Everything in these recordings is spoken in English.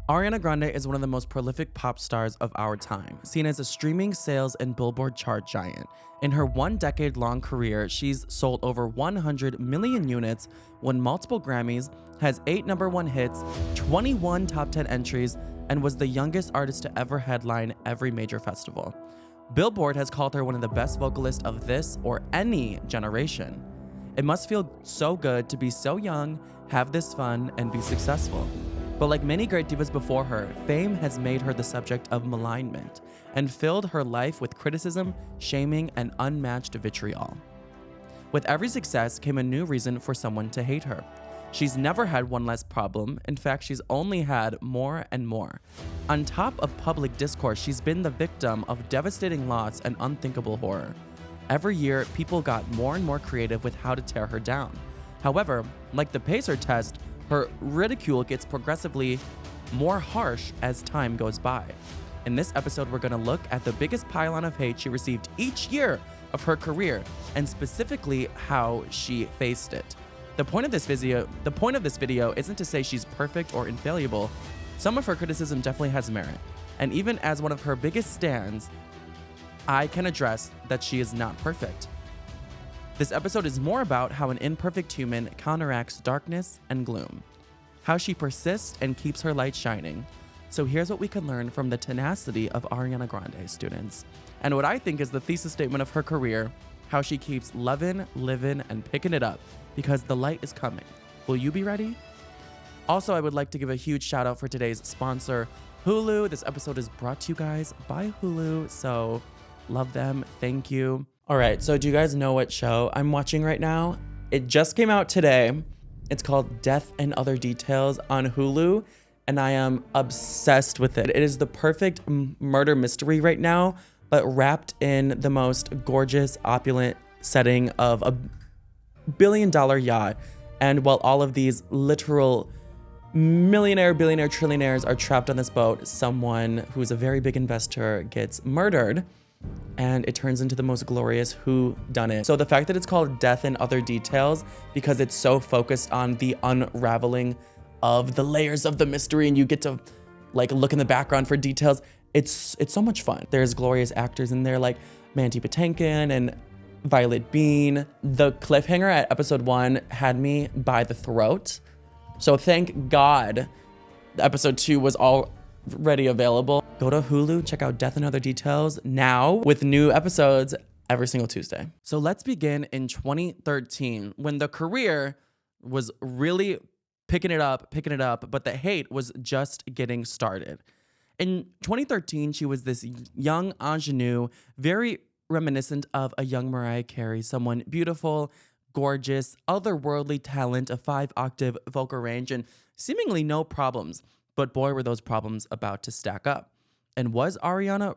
Ariana Grande is one of the most prolific pop stars of our time, seen as a streaming sales and Billboard chart giant. In her one-decade-long career, she's sold over 100 million units, won multiple Grammys, has 8 number 1 hits, 21 top 10 entries, and was the youngest artist to ever headline every major festival. Billboard has called her one of the best vocalists of this or any generation. It must feel so good to be so young, have this fun, and be successful. But like many great divas before her, fame has made her the subject of malignment and filled her life with criticism, shaming, and unmatched vitriol. With every success came a new reason for someone to hate her. She's never had one less problem. In fact, she's only had more and more. On top of public discourse, she's been the victim of devastating loss and unthinkable horror. Every year, people got more and more creative with how to tear her down. However, like the Pacer test, her ridicule gets progressively more harsh as time goes by. In this episode, we're going to look at the biggest pylon of hate she received each year of her career, and specifically how she faced it. The point of this video isn't to say she's perfect or infallible. Some of her criticism definitely has merit, and even as one of her biggest stans, I can address that she is not perfect. This episode is more about how an imperfect human counteracts darkness and gloom, how she persists and keeps her light shining. So here's what we can learn from the tenacity of Ariana Grande, students, and what I think is the thesis statement of her career, how she keeps loving, living, and picking it up because the light is coming. Will you be ready? Also, I would like to give a huge shout out for today's sponsor, Hulu. This episode is brought to you guys by Hulu, so love them. Thank you. All right, so do you guys know what show I'm watching right now? It just came out today. It's called Death and Other Details on Hulu, and I am obsessed with it. It is the perfect murder mystery right now, but wrapped in the most gorgeous, opulent setting of a billion-dollar yacht. And while all of these literal millionaire, billionaire, trillionaires are trapped on this boat, someone who's a very big investor gets murdered, and it turns into the most glorious whodunit. So the fact that it's called Death and Other Details, because it's so focused on the unraveling of the layers of the mystery, and you get to like look in the background for details, it's so much fun. There's glorious actors in there like Mandy Patinkin and Violet Bean. The cliffhanger at episode 1 had me by the throat. So thank God episode 2 was already available. Go to Hulu, check out Death and Other Details now with new episodes every single Tuesday. So let's begin in 2013 when the career was really picking it up, but the hate was just getting started. In 2013, she was this young ingenue, very reminiscent of a young Mariah Carey, someone beautiful, gorgeous, otherworldly talent, a 5-octave vocal range, and seemingly no problems. But boy, were those problems about to stack up. And was Ariana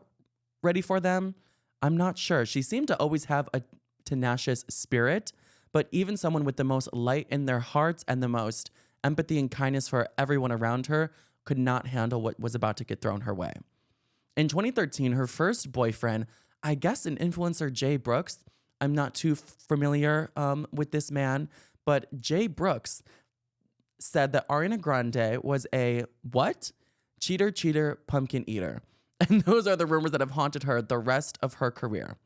ready for them? I'm not sure. She seemed to always have a tenacious spirit, but even someone with the most light in their hearts and the most empathy and kindness for everyone around her could not handle what was about to get thrown her way. In 2013, her first boyfriend, I guess an influencer, Jay Brooks, I'm not too familiar with this man, but Jay Brooks said that Ariana Grande was a what? Cheater, pumpkin eater. And those are the rumors that have haunted her the rest of her career.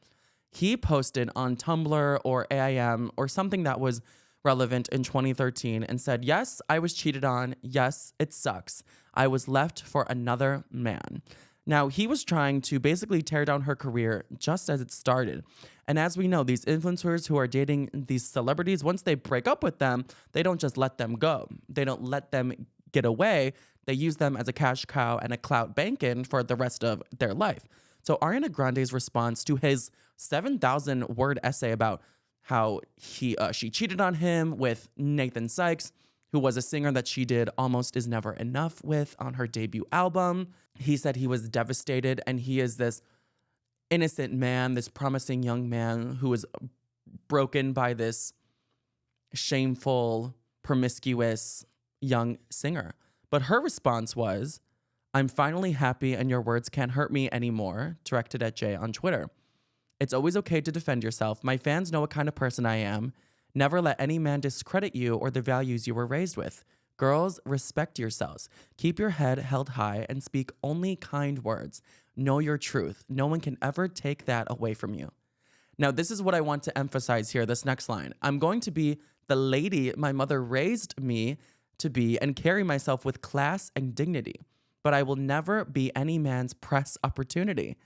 He posted on Tumblr or AIM or something that was relevant in 2013 and said, yes, I was cheated on. Yes, it sucks. I was left for another man. Now, he was trying to basically tear down her career just as it started. And as we know, these influencers who are dating these celebrities, once they break up with them, they don't just let them go. They don't let them get away. They use them as a cash cow and a clout bank-in for the rest of their life. So Ariana Grande's response to his 7,000-word essay about how she cheated on him with Nathan Sykes, who was a singer that she did Almost Is Never Enough with on her debut album. He said he was devastated, and he is this innocent man, this promising young man who was broken by this shameful, promiscuous young singer. But her response was, I'm finally happy and your words can't hurt me anymore, directed at Jay on Twitter. It's always okay to defend yourself. My fans know what kind of person I am. Never let any man discredit you or the values you were raised with. Girls, respect yourselves. Keep your head held high and speak only kind words. Know your truth. No one can ever take that away from you. Now, this is what I want to emphasize here, this next line. I'm going to be the lady my mother raised me to be and carry myself with class and dignity, but I will never be any man's press opportunity.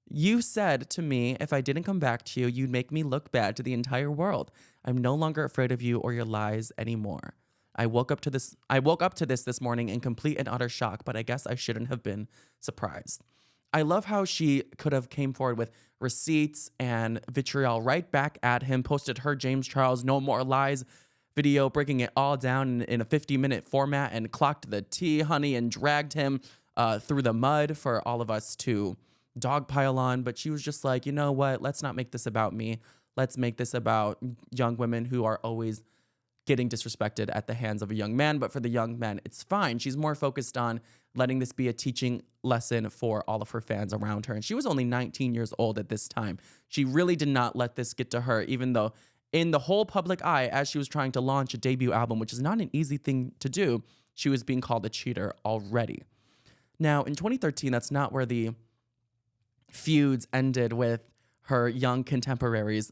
You said to me, if I didn't come back to you, you'd make me look bad to the entire world. I'm no longer afraid of you or your lies anymore. I woke up to this morning in complete and utter shock, but I guess I shouldn't have been surprised. I love how she could have came forward with receipts and vitriol right back at him, posted her James Charles No More Lies video, breaking it all down in a 50-minute format and clocked the tea, honey, and dragged him through the mud for all of us to dogpile on. But she was just like, you know what? Let's not make this about me. Let's make this about young women who are always getting disrespected at the hands of a young man. But for the young men, it's fine. She's more focused on letting this be a teaching lesson for all of her fans around her. And she was only 19 years old at this time. She really did not let this get to her, even though in the whole public eye, as she was trying to launch a debut album, which is not an easy thing to do, she was being called a cheater already. Now, in 2013, that's not where the feuds ended with her young contemporaries.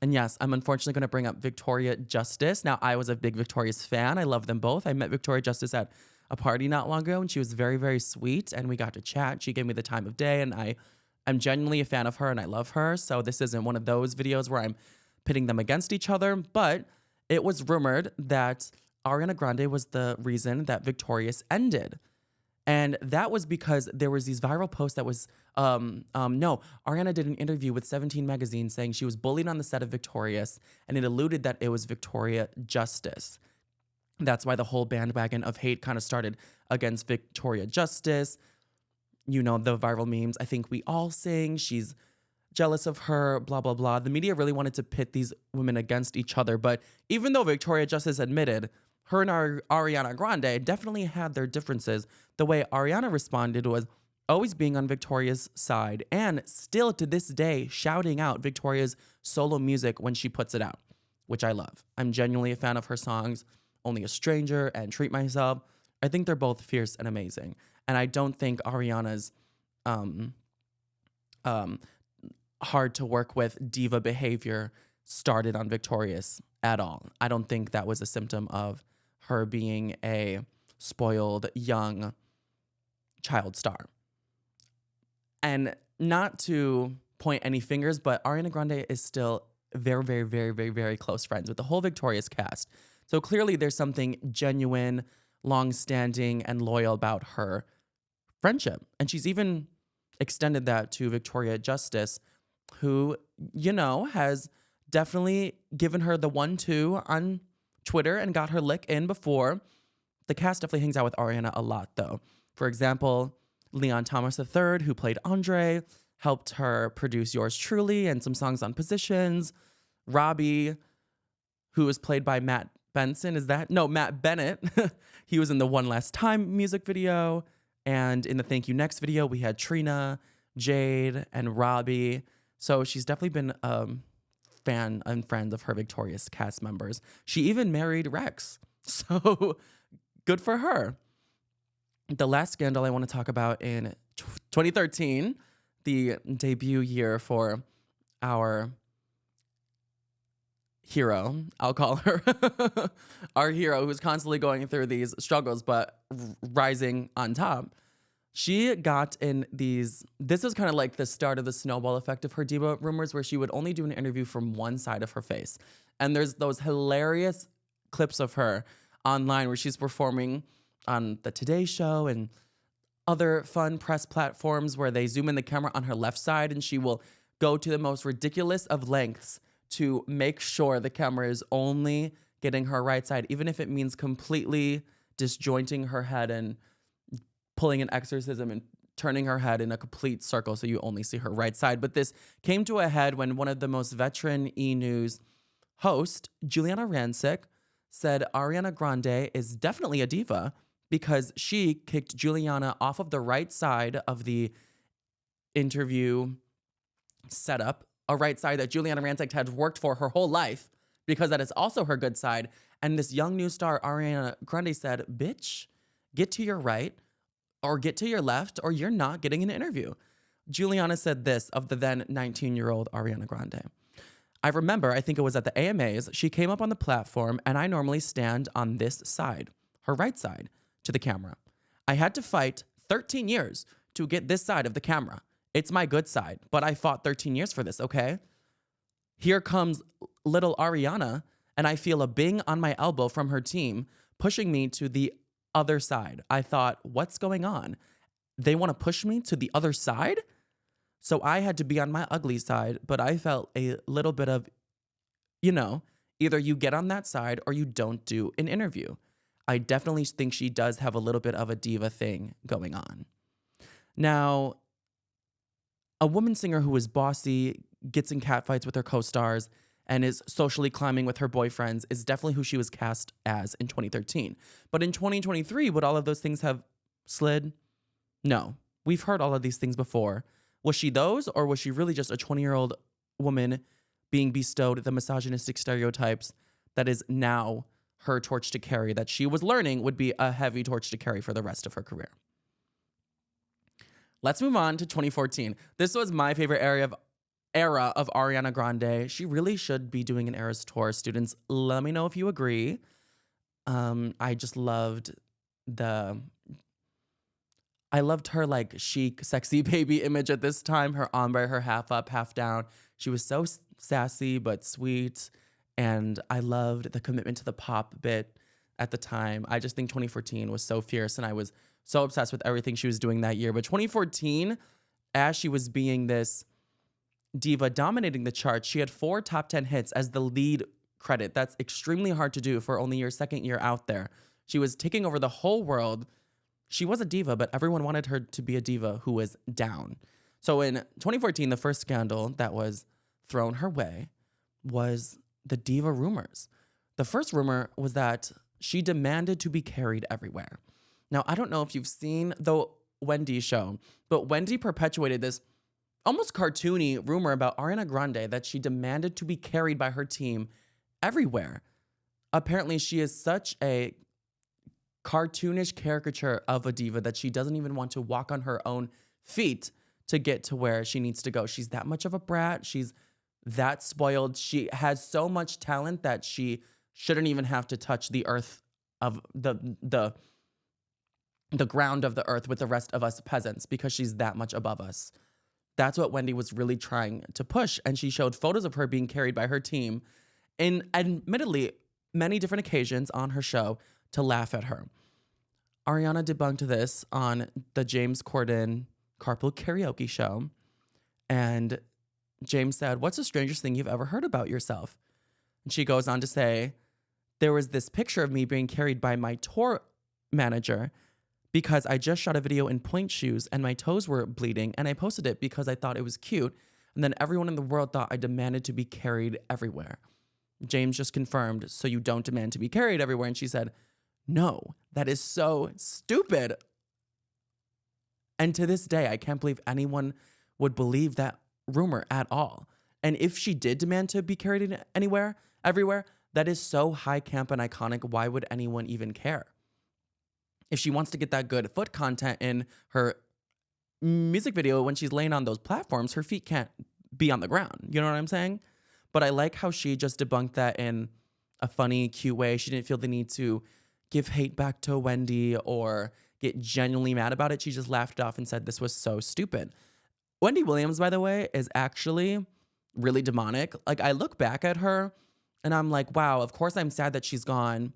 And yes, I'm unfortunately going to bring up Victoria Justice. Now, I was a big Victoria's fan. I love them both. I met Victoria Justice at a party not long ago, and she was very, very sweet, and we got to chat. She gave me the time of day, and I'm genuinely a fan of her, and I love her. So this isn't one of those videos where I'm pitting them against each other, but it was rumored that Ariana Grande was the reason that Victorious ended. And that was because there was these viral posts that was, no, Ariana did an interview with 17 magazine saying she was bullied on the set of Victorious, and it alluded that it was Victoria Justice. That's why the whole bandwagon of hate kind of started against Victoria Justice. You know, the viral memes, I think we all sing, she's jealous of her, blah, blah, blah. The media really wanted to pit these women against each other. But even though Victoria Justice admitted her and Ariana Grande definitely had their differences, the way Ariana responded was always being on Victoria's side and still to this day shouting out Victoria's solo music when she puts it out, which I love. I'm genuinely a fan of her songs, Only a Stranger and Treat Myself. I think they're both fierce and amazing. And I don't think Ariana's hard to work with diva behavior started on Victorious at all. I don't think that was a symptom of her being a spoiled young child star. And not to point any fingers, but Ariana Grande is still very, very, very, very, very close friends with the whole Victorious cast. So clearly there's something genuine, long-standing, and loyal about her friendship. And she's even extended that to Victoria Justice, who, you know, has definitely given her the 1-2 on Twitter and got her lick in before. The cast definitely hangs out with Ariana a lot, though. For example, Leon Thomas III, who played Andre, helped her produce Yours Truly and some songs on Positions. Robbie, who was played by Matt Bennett. He was in the One Last Time music video. And in the Thank You Next video, we had Trina, Jade, and Robbie. So she's definitely been a fan and friend of her Victorious cast members. She even married Rex. So good for her. The last scandal I want to talk about in 2013, the debut year for our hero, I'll call her, our hero who's constantly going through these struggles but rising on top. She got in these, this is kind of like the start of the snowball effect of her diva rumors, where she would only do an interview from one side of her face. And there's those hilarious clips of her online where she's performing on the Today Show and other fun press platforms where they zoom in the camera on her left side, and she will go to the most ridiculous of lengths to make sure the camera is only getting her right side, even if it means completely disjointing her head and pulling an exorcism and turning her head in a complete circle so you only see her right side. But this came to a head when one of the most veteran E! News hosts, Juliana Rancic, said Ariana Grande is definitely a diva because she kicked Juliana off of the right side of the interview setup, a right side that Juliana Rancic had worked for her whole life, because that is also her good side, And this young new star, Ariana Grande, said, bitch, get to your right or get to your left or you're not getting an interview. Juliana said this of the then 19-year-old Ariana Grande. I remember, I think it was at the AMAs, she came up on the platform and I normally stand on this side, her right side, to the camera. I had to fight 13 years to get this side of the camera. It's my good side, but I fought 13 years for this, okay? Here comes little Ariana, and I feel a bing on my elbow from her team pushing me to the other side. I thought, what's going on? They want to push me to the other side? So I had to be on my ugly side, but I felt a little bit of, either you get on that side or you don't do an interview. I definitely think she does have a little bit of a diva thing going on. Now, a woman singer who is bossy, gets in catfights with her co-stars, and is socially climbing with her boyfriends is definitely who she was cast as in 2013. But in 2023, would all of those things have slid? No. We've heard all of these things before. Was she those, or was she really just a 20-year-old woman being bestowed the misogynistic stereotypes that is now her torch to carry, that she was learning would be a heavy torch to carry for the rest of her career? Let's move on to 2014. This was my favorite era of Ariana Grande. She really should be doing an Eras tour. Students, let me know if you agree. I just loved her like chic, sexy baby image at this time. Her ombre, her half up, half down. She was so sassy but sweet. And I loved the commitment to the pop bit at the time. I just think 2014 was so fierce, and I was so obsessed with everything she was doing that year. But 2014, as she was being this diva dominating the charts, she had 4 top 10 hits as the lead credit. That's extremely hard to do for only your second year out there. She was taking over the whole world. She was a diva, but everyone wanted her to be a diva who was down. So in 2014, the first scandal that was thrown her way was the diva rumors. The first rumor was that she demanded to be carried everywhere. Now, I don't know if you've seen the Wendy show, but Wendy perpetuated this almost cartoony rumor about Ariana Grande that she demanded to be carried by her team everywhere. Apparently, she is such a cartoonish caricature of a diva that she doesn't even want to walk on her own feet to get to where she needs to go. She's that much of a brat. She's that spoiled. She has so much talent that she shouldn't even have to touch the earth of the ground of the earth with the rest of us peasants, because she's that much above us. That's what Wendy was really trying to push. And she showed photos of her being carried by her team in admittedly many different occasions on her show to laugh at her. Ariana debunked this on the James Corden Carpool Karaoke show. And James said, "What's the strangest thing you've ever heard about yourself?" And she goes on to say, "There was this picture of me being carried by my tour manager because I just shot a video in point shoes and my toes were bleeding, and I posted it because I thought it was cute. And then everyone in the world thought I demanded to be carried everywhere." James just confirmed, "So you don't demand to be carried everywhere?" And she said, "No, that is so stupid." And to this day, I can't believe anyone would believe that rumor at all. And if she did demand to be carried everywhere, that is so high camp and iconic. Why would anyone even care? If she wants to get that good foot content in her music video when she's laying on those platforms, her feet can't be on the ground. You know what I'm saying? But I like how she just debunked that in a funny, cute way. She didn't feel the need to give hate back to Wendy or get genuinely mad about it. She just laughed it off and said this was so stupid. Wendy Williams, by the way, is actually really demonic. Like, I look back at her and I'm like, wow, of course I'm sad that she's gone.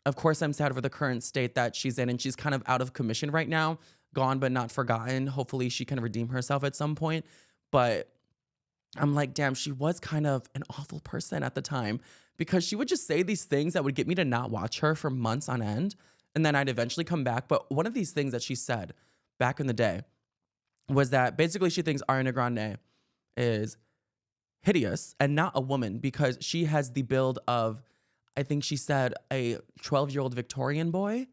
Of course I'm sad for the current state that she's in, and she's kind of out of commission right now, gone but not forgotten. Hopefully she can redeem herself at some point. But I'm like, damn, she was kind of an awful person at the time, because she would just say these things that would get me to not watch her for months on end. And then I'd eventually come back. But one of these things that she said back in the day was that basically she thinks Ariana Grande is hideous and not a woman because she has the build of, I think she said, a 12-year-old Victorian boy,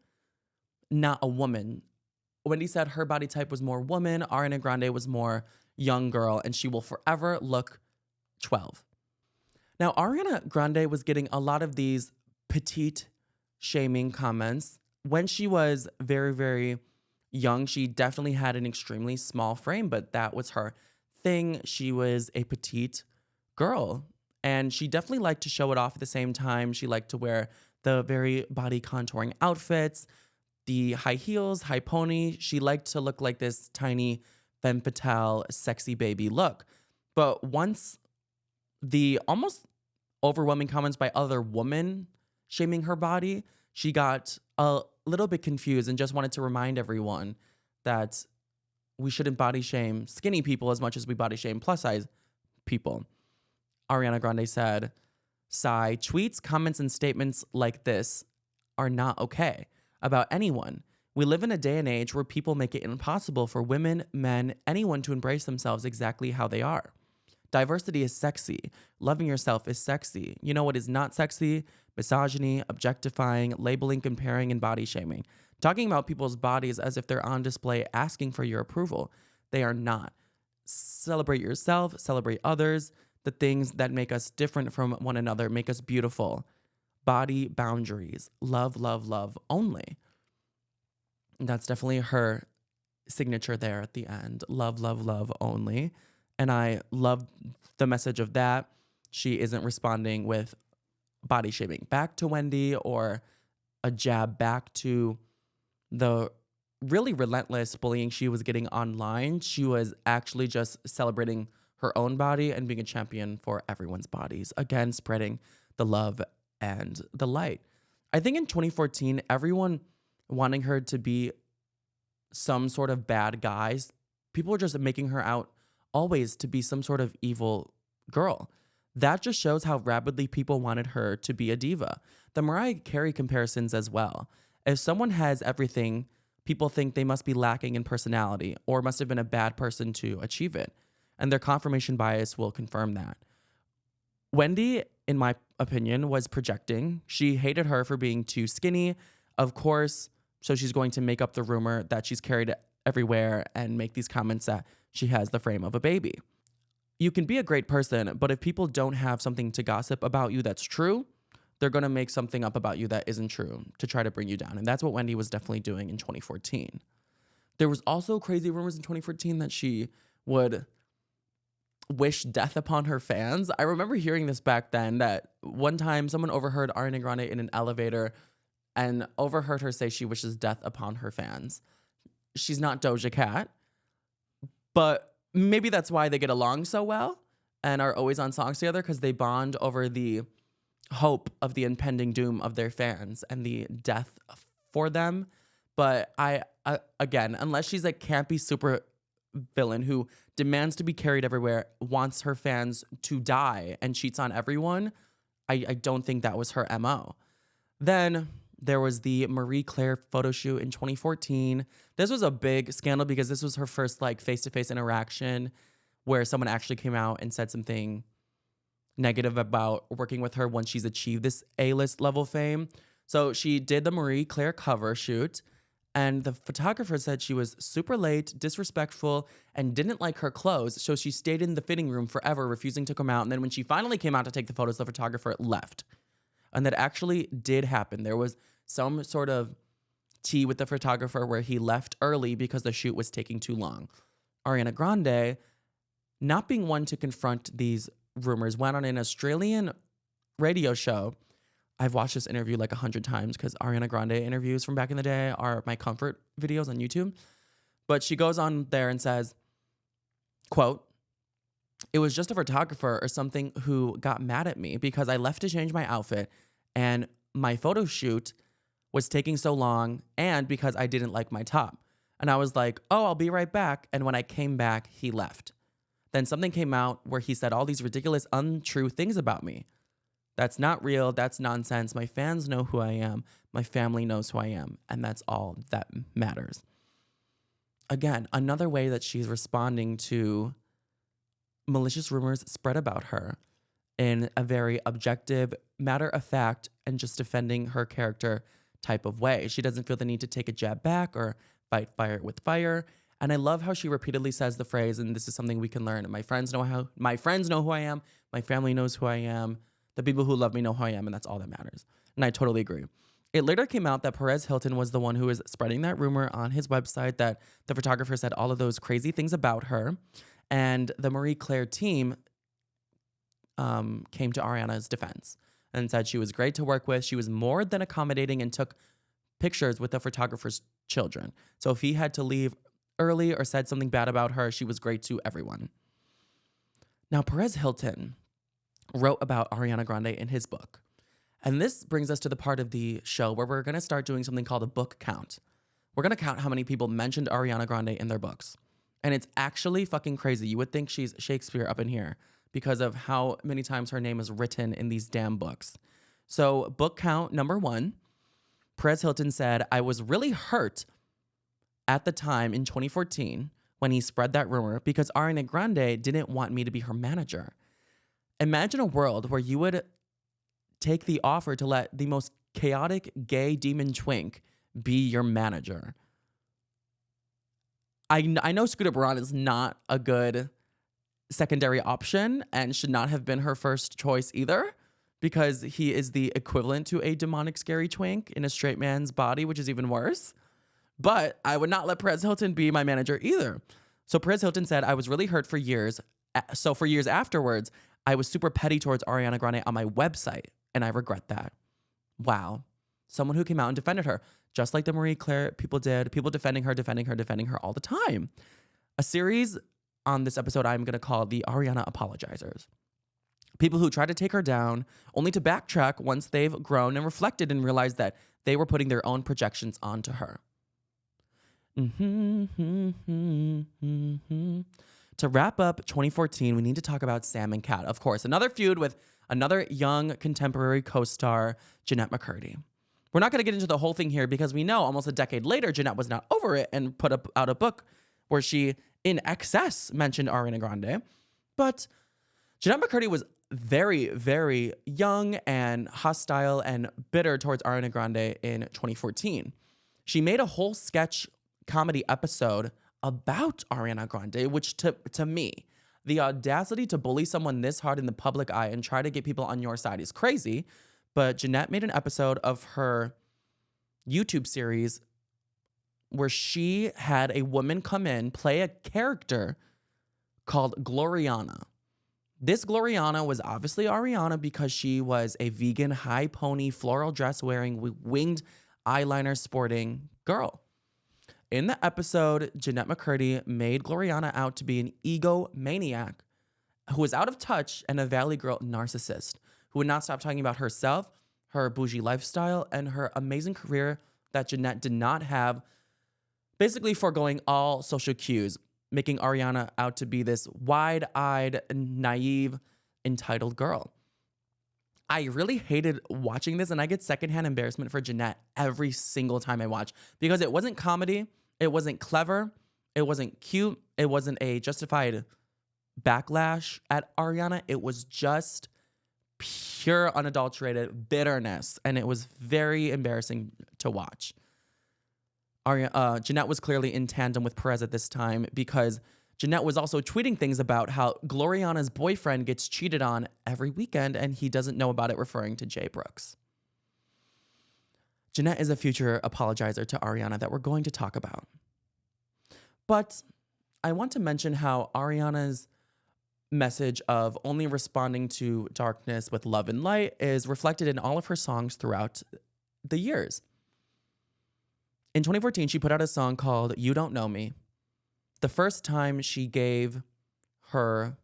not a woman. Wendy said her body type was more woman. Ariana Grande was more young girl, and she will forever look 12. Now, Ariana Grande was getting a lot of these petite shaming comments. When she was very, very young, she definitely had an extremely small frame, but that was her thing. She was a petite girl, and she definitely liked to show it off at the same time. She liked to wear the very body contouring outfits, the high heels, high pony. She liked to look like this tiny femme fatale, sexy baby look. But once the almost overwhelming comments by other women shaming her body, she got a little bit confused and just wanted to remind everyone that we shouldn't body shame skinny people as much as we body shame plus size people. Ariana Grande said, "Sigh, tweets, comments, and statements like this are not okay about anyone. We live in a day and age where people make it impossible for women, men, anyone to embrace themselves exactly how they are. Diversity is sexy. Loving yourself is sexy. You know what is not sexy? Misogyny, objectifying, labeling, comparing, and body shaming. Talking about people's bodies as if they're on display asking for your approval. They are not. Celebrate yourself, celebrate others. The things that make us different from one another make us beautiful. Body boundaries. Love, love, love only." And that's definitely her signature there at the end. Love, love, love only. And I love the message of that. She isn't responding with body shaming back to Wendy or a jab back to the really relentless bullying she was getting online. She was actually just celebrating her own body and being a champion for everyone's bodies. Again, spreading the love and the light. I think in 2014, everyone wanting her to be some sort of bad guys, people were just making her out always to be some sort of evil girl. That just shows how rapidly people wanted her to be a diva. The Mariah Carey comparisons as well. If someone has everything, people think they must be lacking in personality or must have been a bad person to achieve it. And their confirmation bias will confirm that. Wendy, in my opinion, was projecting. She hated her for being too skinny, of course, so she's going to make up the rumor that she's carried everywhere and make these comments that she has the frame of a baby. You can be a great person, but if people don't have something to gossip about you that's true, they're going to make something up about you that isn't true to try to bring you down. And that's what Wendy was definitely doing in 2014. There was also crazy rumors in 2014 that she would wish death upon her fans. I remember hearing this back then, that one time someone overheard Ariana Grande in an elevator and overheard her say she wishes death upon her fans. She's not Doja Cat, but maybe that's why they get along so well and are always on songs together, because they bond over the hope of the impending doom of their fans and the death for them. But again, unless she's a campy super villain who demands to be carried everywhere, wants her fans to die, and cheats on everyone, I don't think that was her MO. Then there was the Marie Claire photo shoot in 2014. This was a big scandal because this was her first like face-to-face interaction where someone actually came out and said something negative about working with her once she's achieved this A-list level fame. So she did the Marie Claire cover shoot, and the photographer said she was super late, disrespectful, and didn't like her clothes. So she stayed in the fitting room forever, refusing to come out. And then when she finally came out to take the photos, the photographer left. And that actually did happen. There was some sort of tea with the photographer where he left early because the shoot was taking too long. Ariana Grande, not being one to confront these rumors, went on an Australian radio show. I've watched this interview like 100 times because Ariana Grande interviews from back in the day are my comfort videos on YouTube. But she goes on there and says, quote, "It was just a photographer or something who got mad at me because I left to change my outfit and my photo shoot was taking so long and because I didn't like my top. And I was like, oh, I'll be right back. And when I came back, he left. Then something came out where he said all these ridiculous, untrue things about me. That's not real. That's nonsense. My fans know who I am. My family knows who I am. And that's all that matters." Again, another way that she's responding to malicious rumors spread about her in a very objective, matter of fact, and just defending her character type of way. She doesn't feel the need to take a jab back or fight fire with fire. And I love how she repeatedly says the phrase, and this is something we can learn. My friends know who I am. My family knows who I am. The people who love me know who I am, and that's all that matters. And I totally agree. It later came out that Perez Hilton was the one who was spreading that rumor on his website that the photographer said all of those crazy things about her. And the Marie Claire team came to Ariana's defense and said she was great to work with. She was more than accommodating and took pictures with the photographer's children. So if he had to leave early or said something bad about her, she was great to everyone. Now, Perez Hilton wrote about Ariana Grande in his book. And this brings us to the part of the show where we're going to start doing something called a book count. We're going to count how many people mentioned Ariana Grande in their books. And it's actually fucking crazy. You would think she's Shakespeare up in here because of how many times her name is written in these damn books. So book count number 1, Perez Hilton said, I was really hurt at the time in 2014 when he spread that rumor because Ariana Grande didn't want me to be her manager. Imagine a world where you would take the offer to let the most chaotic gay demon twink be your manager. I know Scooter Braun is not a good secondary option and should not have been her first choice either because he is the equivalent to a demonic scary twink in a straight man's body, which is even worse. But I would not let Perez Hilton be my manager either. So Perez Hilton said, I was really hurt for years. So for years afterwards, I was super petty towards Ariana Grande on my website. And I regret that. Wow. Someone who came out and defended her, just like the Marie Claire people did, people defending her all the time. A series on this episode I'm going to call the Ariana Apologizers. People who try to take her down, only to backtrack once they've grown and reflected and realized that they were putting their own projections onto her. To wrap up 2014, we need to talk about Sam and Cat. Of course, another feud with another young contemporary co-star, Jeanette McCurdy. We're not going to get into the whole thing here because we know almost a decade later, Jeanette was not over it and put out a book where she, in excess, mentioned Ariana Grande. But Jeanette McCurdy was very, very young and hostile and bitter towards Ariana Grande in 2014. She made a whole sketch comedy episode about Ariana Grande, which to me, the audacity to bully someone this hard in the public eye and try to get people on your side is crazy. But Jeanette made an episode of her YouTube series where she had a woman come in, play a character called Gloriana. This Gloriana was obviously Ariana because she was a vegan, high pony, floral dress wearing, winged eyeliner sporting girl. In the episode, Jeanette McCurdy made Gloriana out to be an egomaniac who was out of touch and a Valley Girl narcissist who would not stop talking about herself, her bougie lifestyle, and her amazing career that Jeanette did not have, basically foregoing all social cues, making Ariana out to be this wide-eyed, naive, entitled girl. I really hated watching this, and I get secondhand embarrassment for Jeanette every single time I watch because it wasn't comedy, it wasn't clever, it wasn't cute, it wasn't a justified backlash at Ariana. It was just pure, unadulterated bitterness, and it was very embarrassing to watch. Jeanette was clearly in tandem with Perez at this time because Jeanette was also tweeting things about how Gloriana's boyfriend gets cheated on every weekend and he doesn't know about it, referring to Jay Brooks. Jeanette is a future apologizer to Ariana that we're going to talk about. But I want to mention how Ariana's message of only responding to darkness with love and light is reflected in all of her songs throughout the years. In 2014, she put out a song called You Don't Know Me. The first time she gave her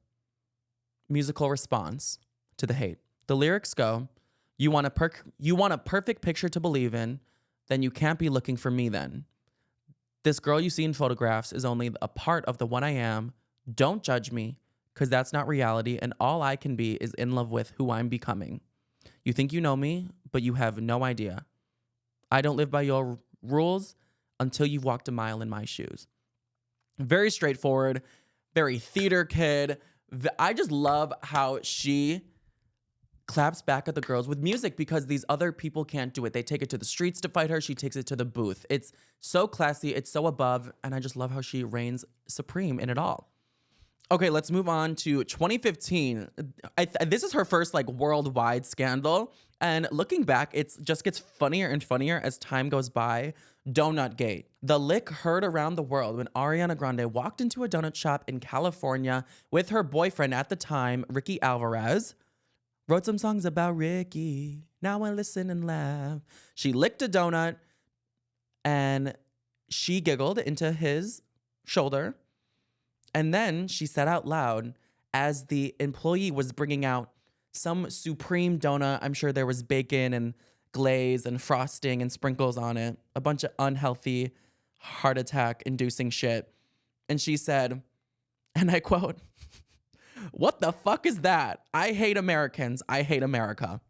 musical response to the hate. The lyrics go, you want a perfect picture to believe in, then you can't be looking for me then. This girl you see in photographs is only a part of the one I am. Don't judge me, because that's not reality, and all I can be is in love with who I'm becoming. You think you know me, but you have no idea. I don't live by your rules until you've walked a mile in my shoes. Very straightforward, very theater kid. I just love how she claps back at the girls with music because these other people can't do it. They take it to the streets to fight her. She takes it to the booth. It's so classy. It's so above. And I just love how she reigns supreme in it all. Okay, let's move on to 2015. This is her first like worldwide scandal. And looking back, it just gets funnier and funnier as time goes by. Donut Gate. The lick heard around the world when Ariana Grande walked into a donut shop in California with her boyfriend at the time, Ricky Alvarez. Wrote some songs about Ricky. Now I listen and laugh. She licked a donut and she giggled into his shoulder. And then she said out loud, as the employee was bringing out some supreme donut, I'm sure there was bacon and glaze and frosting and sprinkles on it, a bunch of unhealthy, heart attack inducing shit. And she said, and I quote, "What the fuck is that? I hate Americans. I hate America."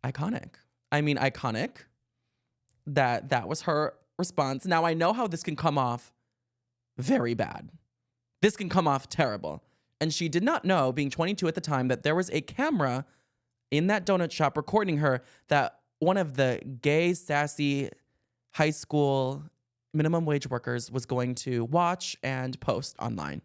Iconic. I mean, iconic that was her response. Now, I know how this can come off very bad. This can come off terrible. And she did not know, being 22 at the time, that there was a camera in that donut shop recording her, that one of the gay, sassy high school minimum wage workers was going to watch and post online.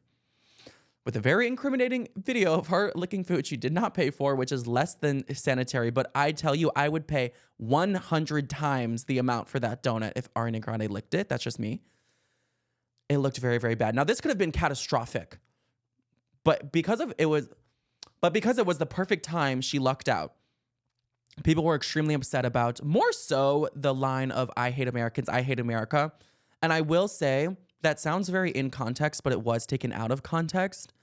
With a very incriminating video of her licking food she did not pay for, which is less than sanitary. But I tell you, I would pay 100 times the amount for that donut if Ariana Grande licked it. That's just me. It looked very, very bad. Now, this could have been catastrophic. But because it was the perfect time, she lucked out. People were extremely upset about, more so, the line of "I hate Americans, I hate America." And I will say, that sounds very in context, but it was taken out of context.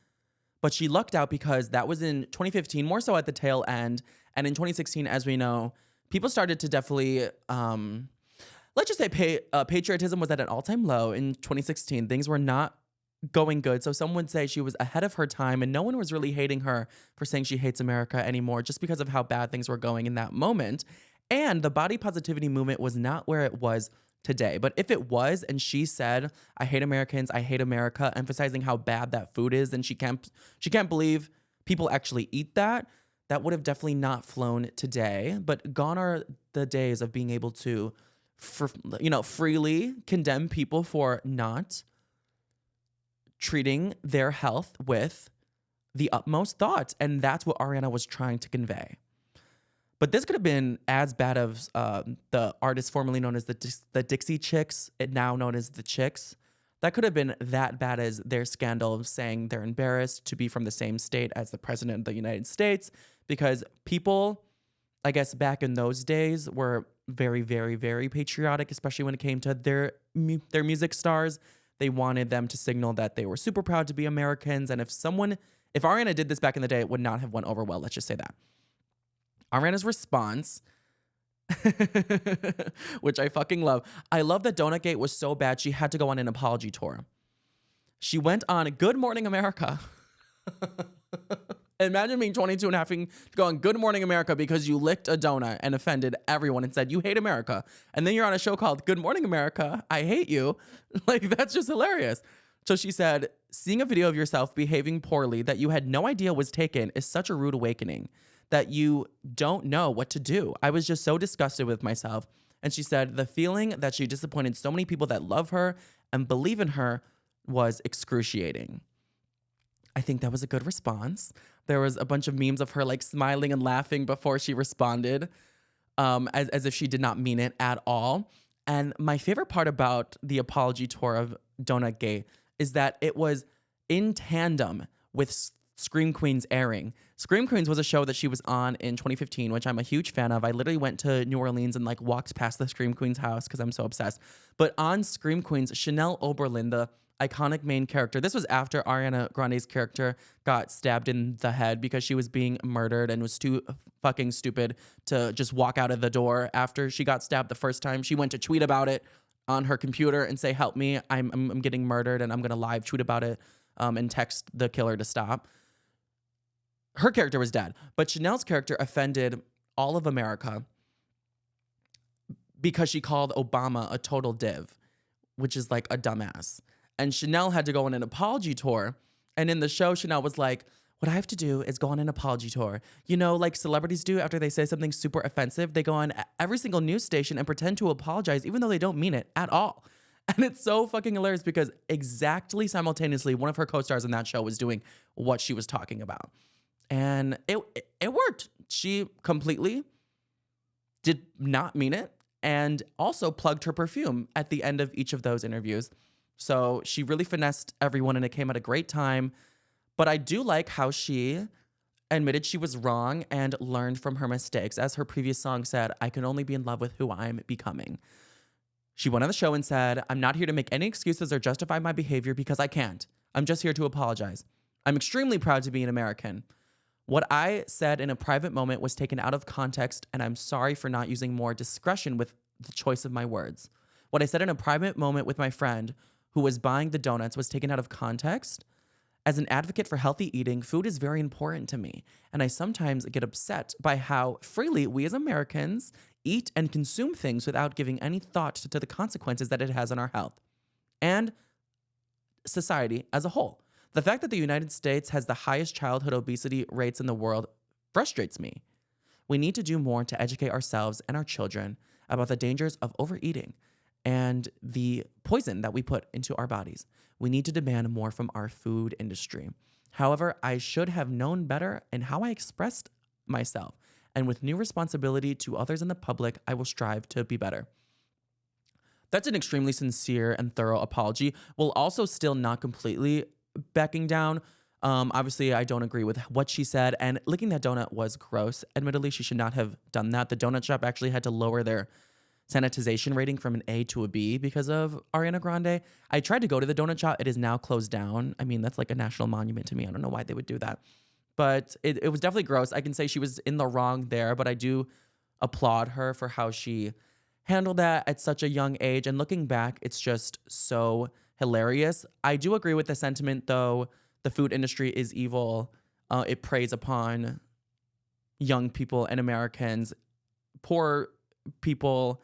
But she lucked out because that was in 2015, more so at the tail end. And in 2016, as we know, people started to definitely, let's just say patriotism was at an all-time low in 2016. Things were not going good. So some would say she was ahead of her time, and no one was really hating her for saying she hates America anymore, just because of how bad things were going in that moment. And the body positivity movement was not where it was today. But if it was, and she said, "I hate Americans, I hate America," emphasizing how bad that food is, and she can't believe people actually eat that, that would have definitely not flown today. But gone are the days of being able to, freely condemn people for not treating their health with the utmost thought. And that's what Ariana was trying to convey. But this could have been as bad as the artist formerly known as the Dixie Chicks, now known as the Chicks. That could have been that bad as their scandal of saying they're embarrassed to be from the same state as the president of the United States, because people, I guess back in those days, were very, very, very patriotic, especially when it came to their music stars. They wanted them to signal that they were super proud to be Americans. And if Ariana did this back in the day, it would not have went over well. Let's just say that. Ariana's response, which I fucking love. I love that Donut Gate was so bad she had to go on an apology tour. She went on Good Morning America. Imagine being 22 and having to go on Good Morning America because you licked a donut and offended everyone and said you hate America. And then you're on a show called Good Morning America, I Hate You. Like, that's just hilarious. So she said, "Seeing a video of yourself behaving poorly that you had no idea was taken is such a rude awakening that you don't know what to do. I was just so disgusted with myself." And she said the feeling that she disappointed so many people that love her and believe in her was excruciating. I think that was a good response. There was a bunch of memes of her like smiling and laughing before she responded, as if she did not mean it at all. And my favorite part about the apology tour of Donut Gate is that it was in tandem with Scream Queens airing. Scream Queens was a show that she was on in 2015, which I'm a huge fan of. I literally went to New Orleans and like walked past the Scream Queens house because I'm so obsessed. But on Scream Queens, Chanel Oberlin, the iconic main character, this was after Ariana Grande's character got stabbed in the head because she was being murdered and was too fucking stupid to just walk out of the door after she got stabbed the first time. She went to tweet about it on her computer and say, "Help me, I'm getting murdered," and I'm gonna live tweet about it and text the killer to stop. Her character was dead, but Chanel's character offended all of America because she called Obama a total div, which is like a dumbass. And Chanel had to go on an apology tour. And in the show, Chanel was like, "What I have to do is go on an apology tour. You know, like celebrities do after they say something super offensive, they go on every single news station and pretend to apologize, even though they don't mean it at all." And it's so fucking hilarious because exactly simultaneously, one of her co-stars in that show was doing what she was talking about. And it worked. She completely did not mean it and also plugged her perfume at the end of each of those interviews. So she really finessed everyone and it came at a great time. But I do like how she admitted she was wrong and learned from her mistakes. As her previous song said, I can only be in love with who I'm becoming. She went on the show and said, I'm not here to make any excuses or justify my behavior because I can't. I'm just here to apologize. I'm extremely proud to be an American. What I said in a private moment was taken out of context, and I'm sorry for not using more discretion with the choice of my words. What I said in a private moment with my friend who was buying the donuts was taken out of context. As an advocate for healthy eating, food is very important to me, and I sometimes get upset by how freely we as Americans eat and consume things without giving any thought to the consequences that it has on our health and society as a whole. The fact that the United States has the highest childhood obesity rates in the world frustrates me. We need to do more to educate ourselves and our children about the dangers of overeating and the poison that we put into our bodies. We need to demand more from our food industry. However, I should have known better in how I expressed myself. And with new responsibility to others in the public, I will strive to be better. That's an extremely sincere and thorough apology, while also still not completely backing down. Obviously, I don't agree with what she said, and licking that donut was gross. Admittedly, she should not have done that. The donut shop actually had to lower their sanitization rating from an A to a B because of Ariana Grande. I tried to go to the donut shop. It is now closed down. I mean, that's like a national monument to me. I don't know why they would do that. But it was definitely gross. I can say she was in the wrong there, but I do applaud her for how she handled that at such a young age. And looking back, it's just so hilarious. I do agree with the sentiment, though. The food industry is evil. It preys upon young people and Americans, poor people,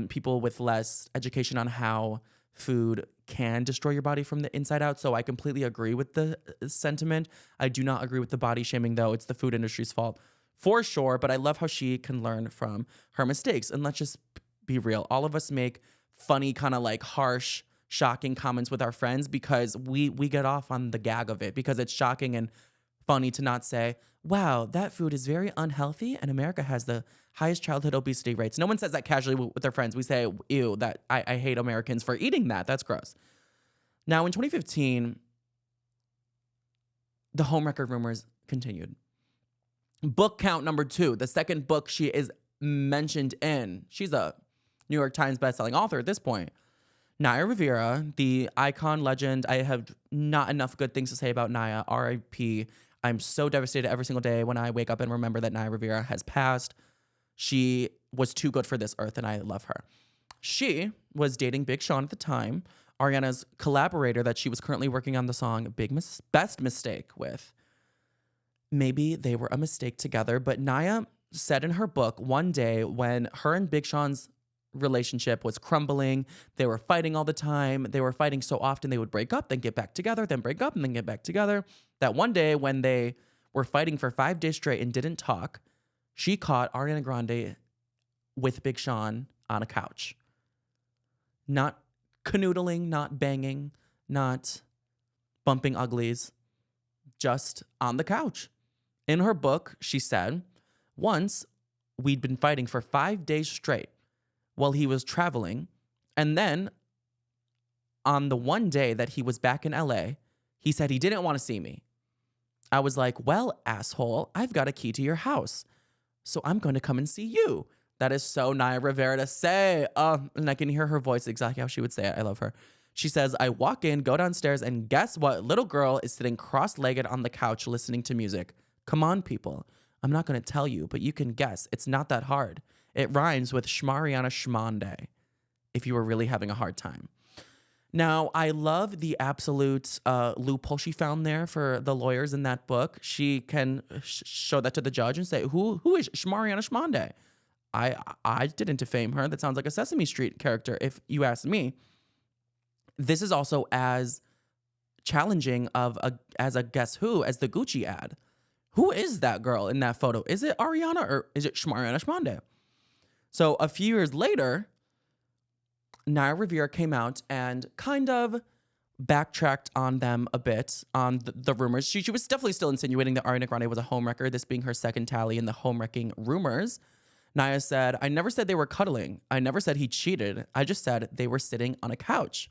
people with less education on how food can destroy your body from the inside out. So I completely agree with the sentiment. I do not agree with the body shaming, though. It's the food industry's fault for sure. But I love how she can learn from her mistakes. And let's just be real. All of us make funny, kind of like harsh, shocking comments with our friends because we get off on the gag of it because it's shocking and funny to not say, wow, that food is very unhealthy and America has the highest childhood obesity rates. No one says that casually with their friends. We say, ew, that I hate Americans for eating that. That's gross. Now, in 2015, the homewrecker rumors continued. Book count number 2, the second book she is mentioned in. She's a New York Times bestselling author at this point. Naya Rivera, the icon legend. I have not enough good things to say about Naya. R.I.P. I'm so devastated every single day when I wake up and remember that Naya Rivera has passed. She was too good for this earth, and I love her. She was dating Big Sean at the time, Ariana's collaborator that she was currently working on the song Best Mistake with. Maybe they were a mistake together, but Naya said in her book one day when her and Big Sean's relationship was crumbling, they were fighting all the time, they were fighting so often they would break up, then get back together, then break up, and then get back together, that one day when they were fighting for 5 days straight and didn't talk, she caught Ariana Grande with Big Sean on a couch. Not canoodling, not banging, not bumping uglies, just on the couch. In her book, she said, once we'd been fighting for 5 days straight while he was traveling, and then on the one day that he was back in LA, he said he didn't want to see me. I was like, well, asshole, I've got a key to your house, so I'm going to come and see you. That is so Naya Rivera to say. And I can hear her voice exactly how she would say it. I love her. She says, I walk in, go downstairs, and guess what? Little girl is sitting cross-legged on the couch listening to music. Come on, people. I'm not going to tell you, but you can guess. It's not that hard. It rhymes with Shmariana Shmonde, if you were really having a hard time. Now, I love the absolute loophole she found there for the lawyers in that book. She can show that to the judge and say, who is Shmariana Shmonde? I didn't defame her. That sounds like a Sesame Street character, if you ask me. This is also as challenging as a guess who as the Gucci ad. Who is that girl in that photo? Is it Ariana or is it Shmariana Shmonde? So a few years later, Naya Rivera came out and kind of backtracked on them a bit on the rumors. She was definitely still insinuating that Ariana Grande was a homewrecker, this being her second tally in the homewrecking rumors. Naya said, I never said they were cuddling. I never said he cheated. I just said they were sitting on a couch.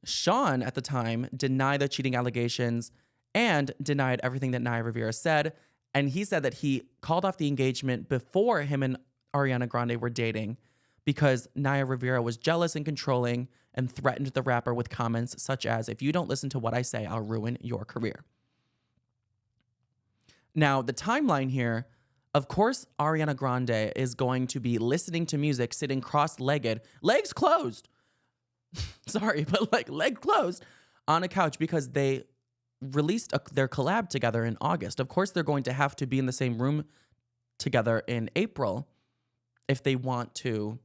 Sean, at the time, denied the cheating allegations and denied everything that Naya Rivera said. And he said that he called off the engagement before him and Ariana Grande were dating because Naya Rivera was jealous and controlling and threatened the rapper with comments such as, if you don't listen to what I say, I'll ruin your career. Now, the timeline here, of course, Ariana Grande is going to be listening to music, sitting cross-legged, legs closed. Sorry, but like legs closed on a couch because they released their collab together in August. Of course, they're going to have to be in the same room together in April if they want to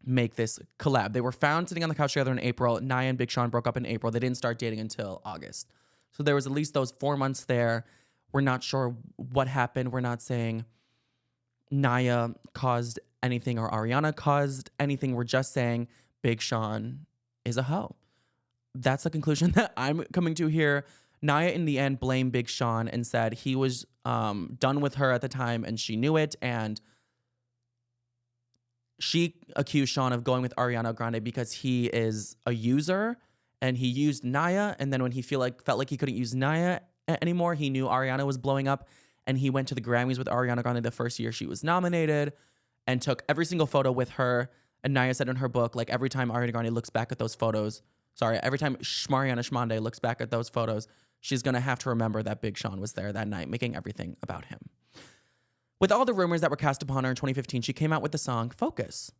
make this collab. They were found sitting on the couch together in April. Naya and Big Sean broke up in April. They didn't start dating until August. So there was at least those 4 months there. We're not sure what happened. We're not saying Naya caused anything or Ariana caused anything. We're just saying Big Sean is a hoe. That's the conclusion that I'm coming to here. Naya, in the end, blamed Big Sean and said he was done with her at the time and she knew it. And she accused Sean of going with Ariana Grande because he is a user and he used Naya. And then when he felt like he couldn't use Naya anymore, he knew Ariana was blowing up and he went to the Grammys with Ariana Grande the first year she was nominated and took every single photo with her. And Naya said in her book, like every time Ariana Grande looks back at those photos, every time Mariana Schmonde looks back at those photos, she's going to have to remember that Big Sean was there that night, making everything about him. With all the rumors that were cast upon her in 2015, she came out with the song Focus.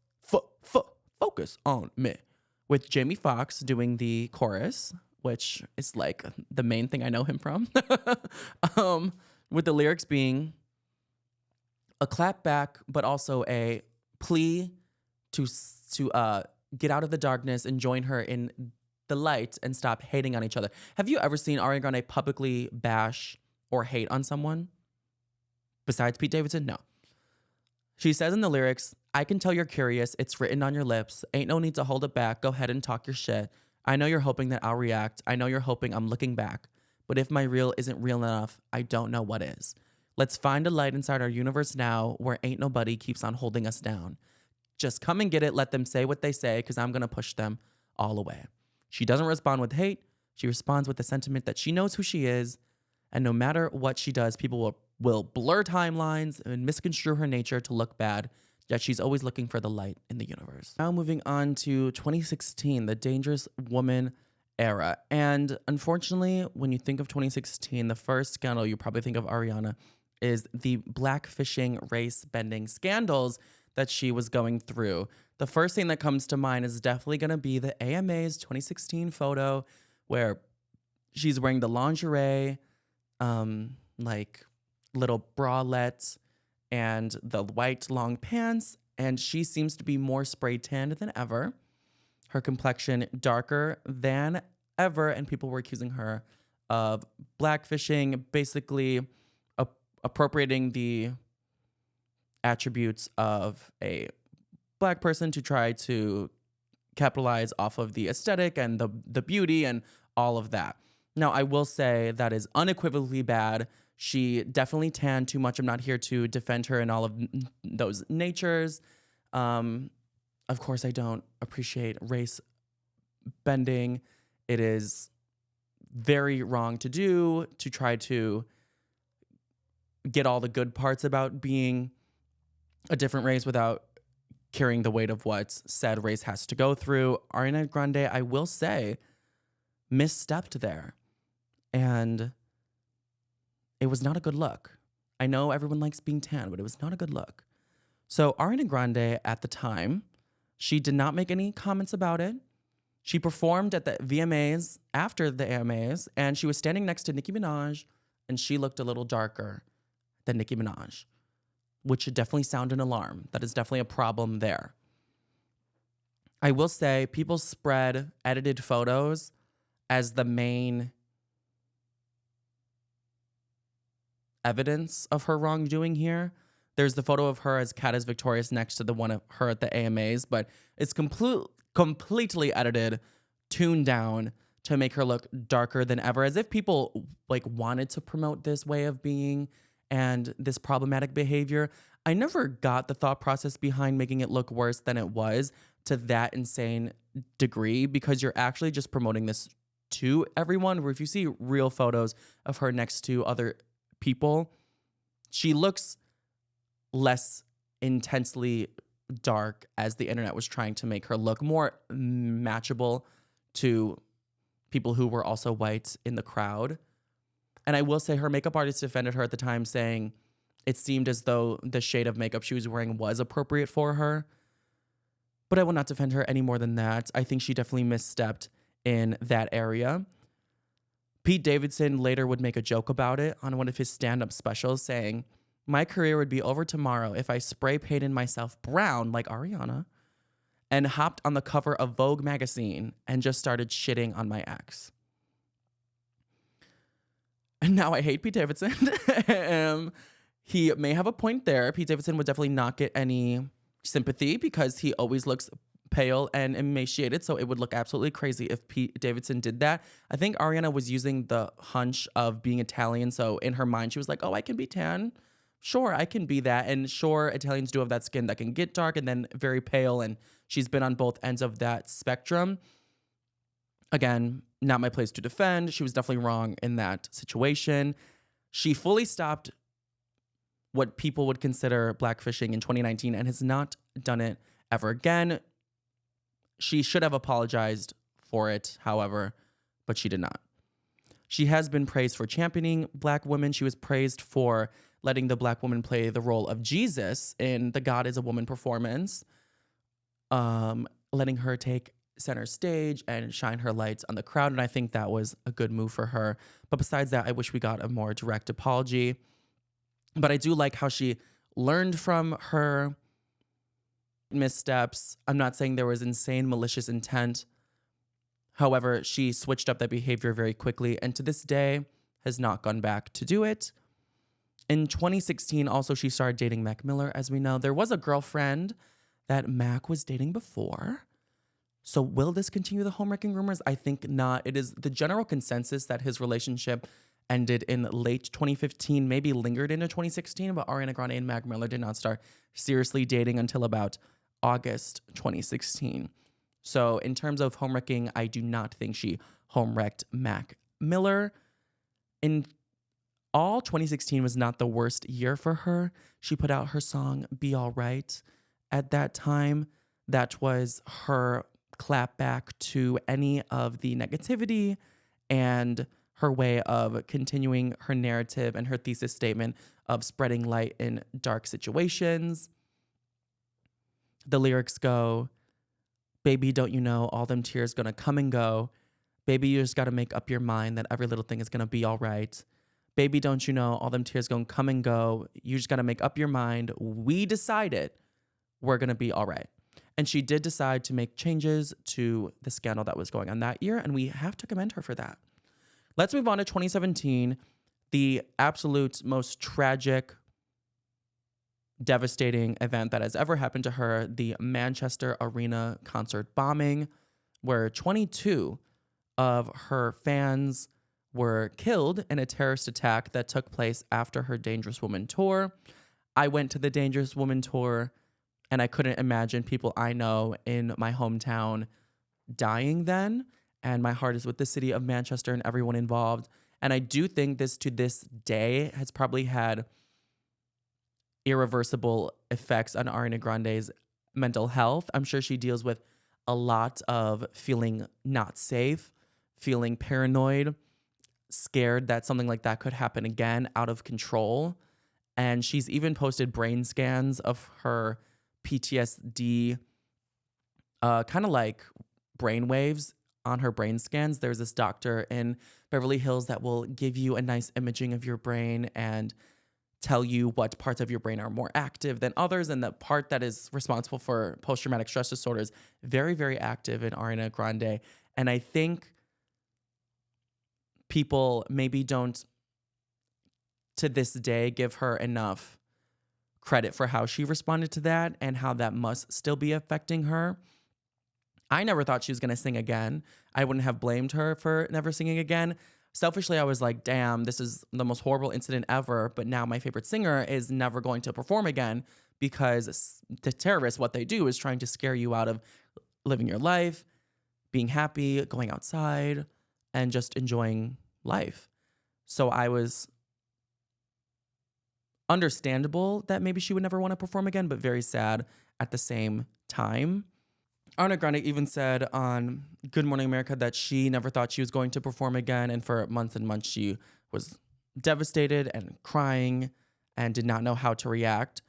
Focus on me. With Jamie Foxx doing the chorus, which is like the main thing I know him from. With the lyrics being a clap back, but also a plea to get out of the darkness and join her in the light and stop hating on each other. Have you ever seen Ariana Grande publicly bash or hate on someone? Besides Pete Davidson? No. She says in the lyrics, I can tell you're curious. It's written on your lips. Ain't no need to hold it back. Go ahead and talk your shit. I know you're hoping that I'll react. I know you're hoping I'm looking back. But if my real isn't real enough, I don't know what is. Let's find a light inside our universe now where ain't nobody keeps on holding us down. Just come and get it. Let them say what they say because I'm going to push them all away. She doesn't respond with hate. She responds with the sentiment that she knows who she is. And no matter what she does, people will blur timelines and misconstrue her nature to look bad, yet she's always looking for the light in the universe. Now moving on to 2016, the Dangerous Woman era. And unfortunately, when you think of 2016, the first scandal you probably think of Ariana is the blackfishing race bending scandals that she was going through. The first thing that comes to mind is definitely going to be the AMA's 2016 photo where she's wearing the lingerie, like little bralettes and the white long pants, and she seems to be more spray tanned than ever. Her complexion darker than ever, and people were accusing her of blackfishing, basically appropriating the attributes of a black person to try to capitalize off of the aesthetic and the beauty and all of that. Now, I will say that is unequivocally bad. She definitely tanned too much. I'm not here to defend her in all of those natures. Of course, I don't appreciate race bending. It is very wrong to do, to try to get all the good parts about being a different race without carrying the weight of what said race has to go through. Ariana Grande, I will say, misstepped there. And it was not a good look. I know everyone likes being tan, but it was not a good look. So Ariana Grande at the time, she did not make any comments about it. She performed at the VMAs after the AMAs, and she was standing next to Nicki Minaj, and she looked a little darker than Nicki Minaj, which should definitely sound an alarm. That is definitely a problem there. I will say people spread edited photos as the main evidence of her wrongdoing here. There's the photo of her as Kat is victorious next to the one of her at the AMAs, but it's completely edited, tuned down to make her look darker than ever, as if people like wanted to promote this way of being and this problematic behavior. I never got the thought process behind making it look worse than it was to that insane degree, because you're actually just promoting this to everyone. Where if you see real photos of her next to other people, she looks less intensely dark, as the internet was trying to make her look more matchable to people who were also white in the crowd. And I will say her makeup artist defended her at the time, saying it seemed as though the shade of makeup she was wearing was appropriate for her. But I will not defend her any more than that. I think she definitely misstepped in that area. Pete Davidson later would make a joke about it on one of his stand-up specials, saying, "My career would be over tomorrow if I spray painted myself brown like Ariana and hopped on the cover of Vogue magazine and just started shitting on my ex." And now I hate Pete Davidson. He may have a point there. Pete Davidson would definitely not get any sympathy because he always looks pale and emaciated. So it would look absolutely crazy if Pete Davidson did that. I think Ariana was using the hunch of being Italian. So in her mind, she was like, oh, I can be tan. Sure, I can be that. And sure, Italians do have that skin that can get dark and then very pale. And she's been on both ends of that spectrum. Again, not my place to defend. She was definitely wrong in that situation. She fully stopped what people would consider blackfishing in 2019 and has not done it ever again. She should have apologized for it, however, but she did not. She has been praised for championing Black women. She was praised for letting the Black woman play the role of Jesus in the God is a Woman performance, letting her take center stage and shine her lights on the crowd. And I think that was a good move for her. But besides that, I wish we got a more direct apology. But I do like how she learned from her missteps. I'm not saying there was insane malicious intent. However, she switched up that behavior very quickly and to this day has not gone back to do it. In 2016, also, she started dating Mac Miller. As we know, there was a girlfriend that Mac was dating before. So will this continue the homewrecking rumors? I think not. It is the general consensus that his relationship ended in late 2015, maybe lingered into 2016, but Ariana Grande and Mac Miller did not start seriously dating until about August 2016. So in terms of homewrecking, I do not think she homewrecked Mac Miller. In all, 2016 was not the worst year for her. She put out her song Be Alright at that time. That was her clap back to any of the negativity and her way of continuing her narrative and her thesis statement of spreading light in dark situations. The lyrics go, "Baby, don't you know all them tears gonna come and go? Baby, you just gotta make up your mind that every little thing is gonna be all right. Baby, don't you know all them tears gonna come and go? You just gotta make up your mind. We decided we're gonna be all right." And she did decide to make changes to the scandal that was going on that year, and we have to commend her for that. Let's move on to 2017, the absolute most tragic, devastating event that has ever happened to her, the Manchester Arena concert bombing, where 22 of her fans were killed in a terrorist attack that took place after her Dangerous Woman tour. I went to the Dangerous Woman tour, and I couldn't imagine people I know in my hometown dying then. And my heart is with the city of Manchester and everyone involved. And I do think this, to this day, has probably had irreversible effects on Ariana Grande's mental health. I'm sure she deals with a lot of feeling not safe, feeling paranoid, scared that something like that could happen again, out of control. And she's even posted brain scans of her PTSD, kind of like brain waves on her brain scans. There's this doctor in Beverly Hills that will give you a nice imaging of your brain and tell you what parts of your brain are more active than others. And the part that is responsible for post-traumatic stress disorders, very, very active in Ariana Grande. And I think people maybe don't, to this day, give her enough credit for how she responded to that and how that must still be affecting her. I never thought she was going to sing again. I wouldn't have blamed her for never singing again. Selfishly, I was like, damn, this is the most horrible incident ever. But now my favorite singer is never going to perform again because the terrorists, what they do is trying to scare you out of living your life, being happy, going outside, and just enjoying life. So I was understandable that maybe she would never want to perform again, but very sad at the same time. Ariana Grande even said on Good Morning America that she never thought she was going to perform again. And for months and months, she was devastated and crying and did not know how to react.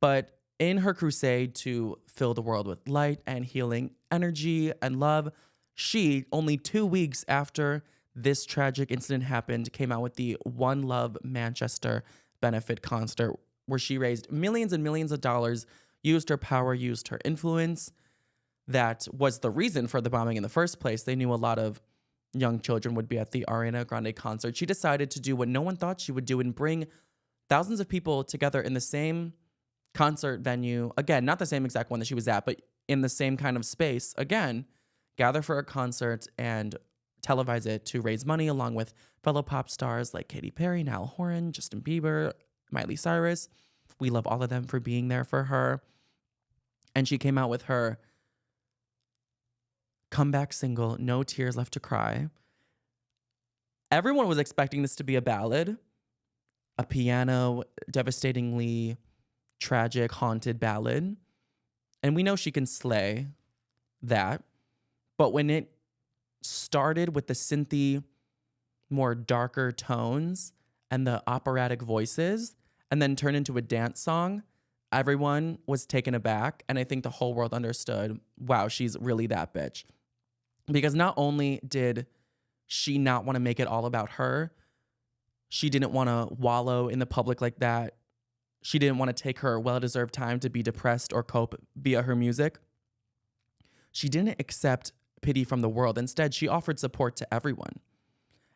But in her crusade to fill the world with light and healing energy and love, she, only 2 weeks after this tragic incident happened, came out with the One Love Manchester benefit concert where she raised millions and millions of dollars, used her power, used her influence. That was the reason for the bombing in the first place. They knew a lot of young children would be at the Ariana Grande concert. She decided to do what no one thought she would do and bring thousands of people together in the same concert venue. Again, not the same exact one that she was at, but in the same kind of space. Again, gather for a concert and televise it to raise money along with fellow pop stars like Katy Perry, Niall Horan, Justin Bieber, Miley Cyrus. We love all of them for being there for her. And she came out with her comeback single, No Tears Left to Cry. Everyone was expecting this to be a ballad, a piano, devastatingly tragic, haunted ballad. And we know she can slay that. But when it started with the synthy, more darker tones and the operatic voices, and then turned into a dance song, everyone was taken aback. And I think the whole world understood, wow, she's really that bitch. Because not only did she not want to make it all about her, she didn't want to wallow in the public like that. She didn't want to take her well-deserved time to be depressed or cope via her music. She didn't accept pity from the world. Instead, she offered support to everyone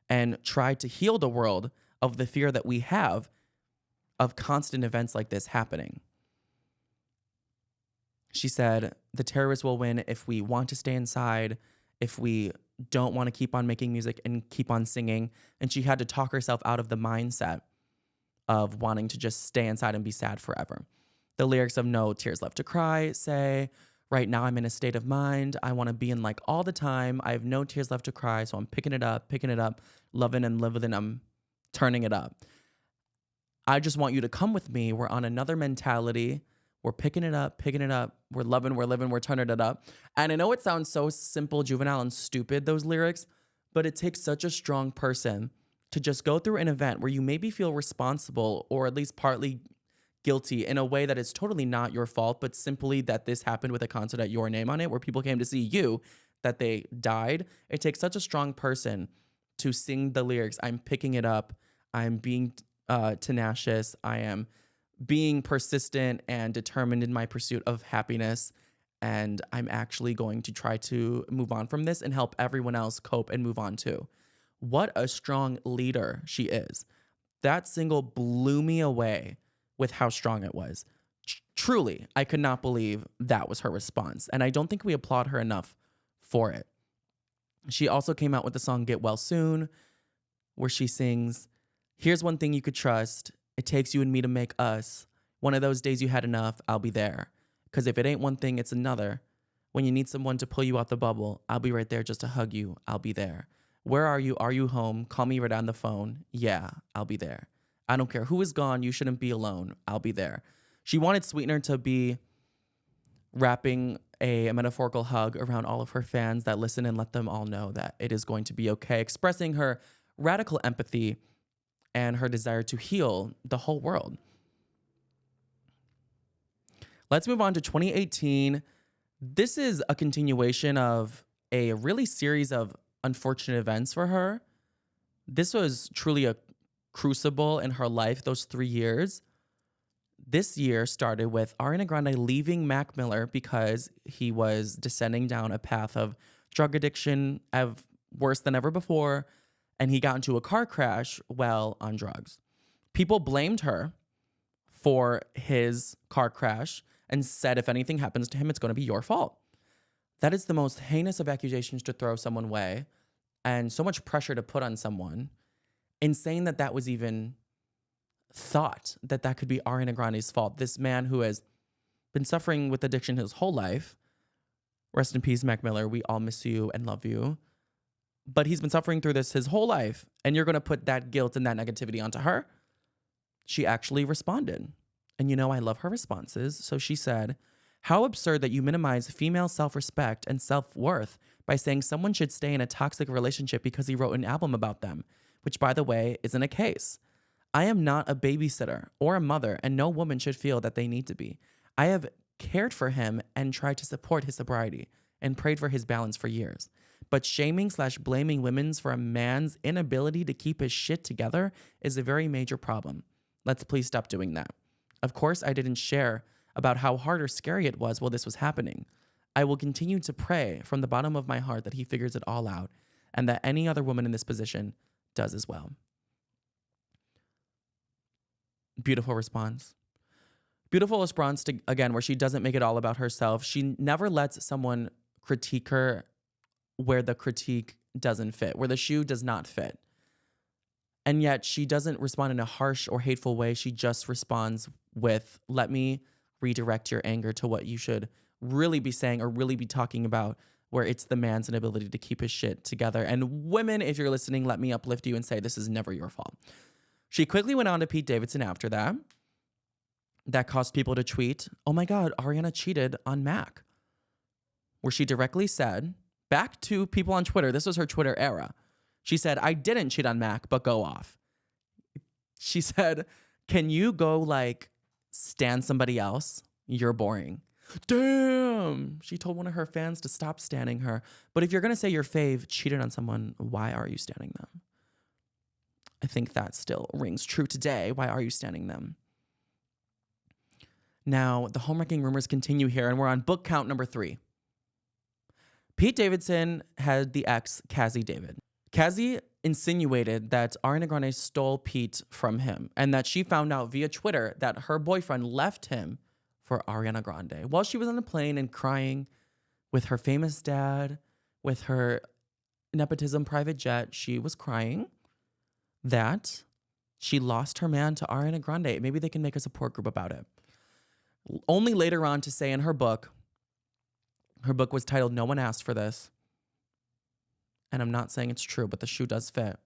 and tried to heal the world of the fear that we have of constant events like this happening. She said, the terrorists will win if we want to stay inside, if we don't want to keep on making music and keep on singing. And she had to talk herself out of the mindset of wanting to just stay inside and be sad forever. The lyrics of No Tears Left to Cry say, right now I'm in a state of mind. I want to be in like all the time. I have no tears left to cry. So I'm picking it up, loving and living. I'm turning it up. I just want you to come with me. We're on another mentality. We're picking it up. We're loving, we're living, we're turning it up. And I know it sounds so simple, juvenile, and stupid, those lyrics, but it takes such a strong person to just go through an event where you maybe feel responsible or at least partly guilty in a way that is totally not your fault, but simply that this happened with a concert at your name on it where people came to see you, that they died. It takes such a strong person to sing the lyrics. I'm picking it up. I'm being tenacious. I am being persistent and determined in my pursuit of happiness. And I'm actually going to try to move on from this and help everyone else cope and move on too. What a strong leader she is. That single blew me away with how strong it was. Truly, I could not believe that was her response. And I don't think we applaud her enough for it. She also came out with the song Get Well Soon, where she sings, here's one thing you could trust. It takes you and me to make us. One of those days you had enough, I'll be there. Because if it ain't one thing, it's another. When you need someone to pull you out the bubble, I'll be right there just to hug you. I'll be there. Where are you? Are you home? Call me right on the phone. Yeah, I'll be there. I don't care who is gone. You shouldn't be alone. I'll be there. She wanted Sweetener to be wrapping a metaphorical hug around all of her fans that listen and let them all know that it is going to be okay, expressing her radical empathy and her desire to heal the whole world. Let's move on to 2018. This is a continuation of a really series of unfortunate events for her. This was truly a crucible in her life, those 3 years. This year started with Ariana Grande leaving Mac Miller because he was descending down a path of drug addiction of worse than ever before, and he got into a car crash while on drugs. People blamed her for his car crash and said if anything happens to him, it's going to be your fault. That is the most heinous of accusations to throw someone way, and so much pressure to put on someone. In saying that that was even thought that that could be Ariana Grande's fault. This man who has been suffering with addiction his whole life. Rest in peace, Mac Miller. We all miss you and love you. But he's been suffering through this his whole life, and you're going to put that guilt and that negativity onto her? She actually responded. And I love her responses. So she said, "How absurd that you minimize female self-respect and self-worth by saying someone should stay in a toxic relationship because he wrote an album about them, which, by the way, isn't a case. I am not a babysitter or a mother, and no woman should feel that they need to be. I have cared for him and tried to support his sobriety and prayed for his balance for years. But shaming/blaming women for a man's inability to keep his shit together is a very major problem. Let's please stop doing that. Of course, I didn't share about how hard or scary it was while this was happening. I will continue to pray from the bottom of my heart that he figures it all out and that any other woman in this position does as well." Beautiful response. Beautiful response to, again, where she doesn't make it all about herself. She never lets someone critique her where the critique doesn't fit, where the shoe does not fit. And yet she doesn't respond in a harsh or hateful way. She just responds with, let me redirect your anger to what you should really be saying or really be talking about, where it's the man's inability to keep his shit together. And women, if you're listening, let me uplift you and say this is never your fault. She quickly went on to Pete Davidson after that. That caused people to tweet, "Oh my God, Ariana cheated on Mac." Where she directly said, back to people on Twitter, this was her Twitter era. She said, "I didn't cheat on Mac, but go off." She said, "Can you go stan somebody else? You're boring." Damn. She told one of her fans to stop standing her. But if you're going to say your fave cheated on someone, why are you standing them? I think that still rings true today. Why are you standing them? Now, the homewrecking rumors continue here, and we're on book count number 3. Pete Davidson had the ex, Cassie David. Cassie insinuated that Ariana Grande stole Pete from him and that she found out via Twitter that her boyfriend left him for Ariana Grande. While she was on the plane and crying with her famous dad, with her nepotism private jet, she was crying that she lost her man to Ariana Grande. Maybe they can make a support group about it. Only later on to say in her book was titled "No One Asked for This," and I'm not saying it's true, but the shoe does fit,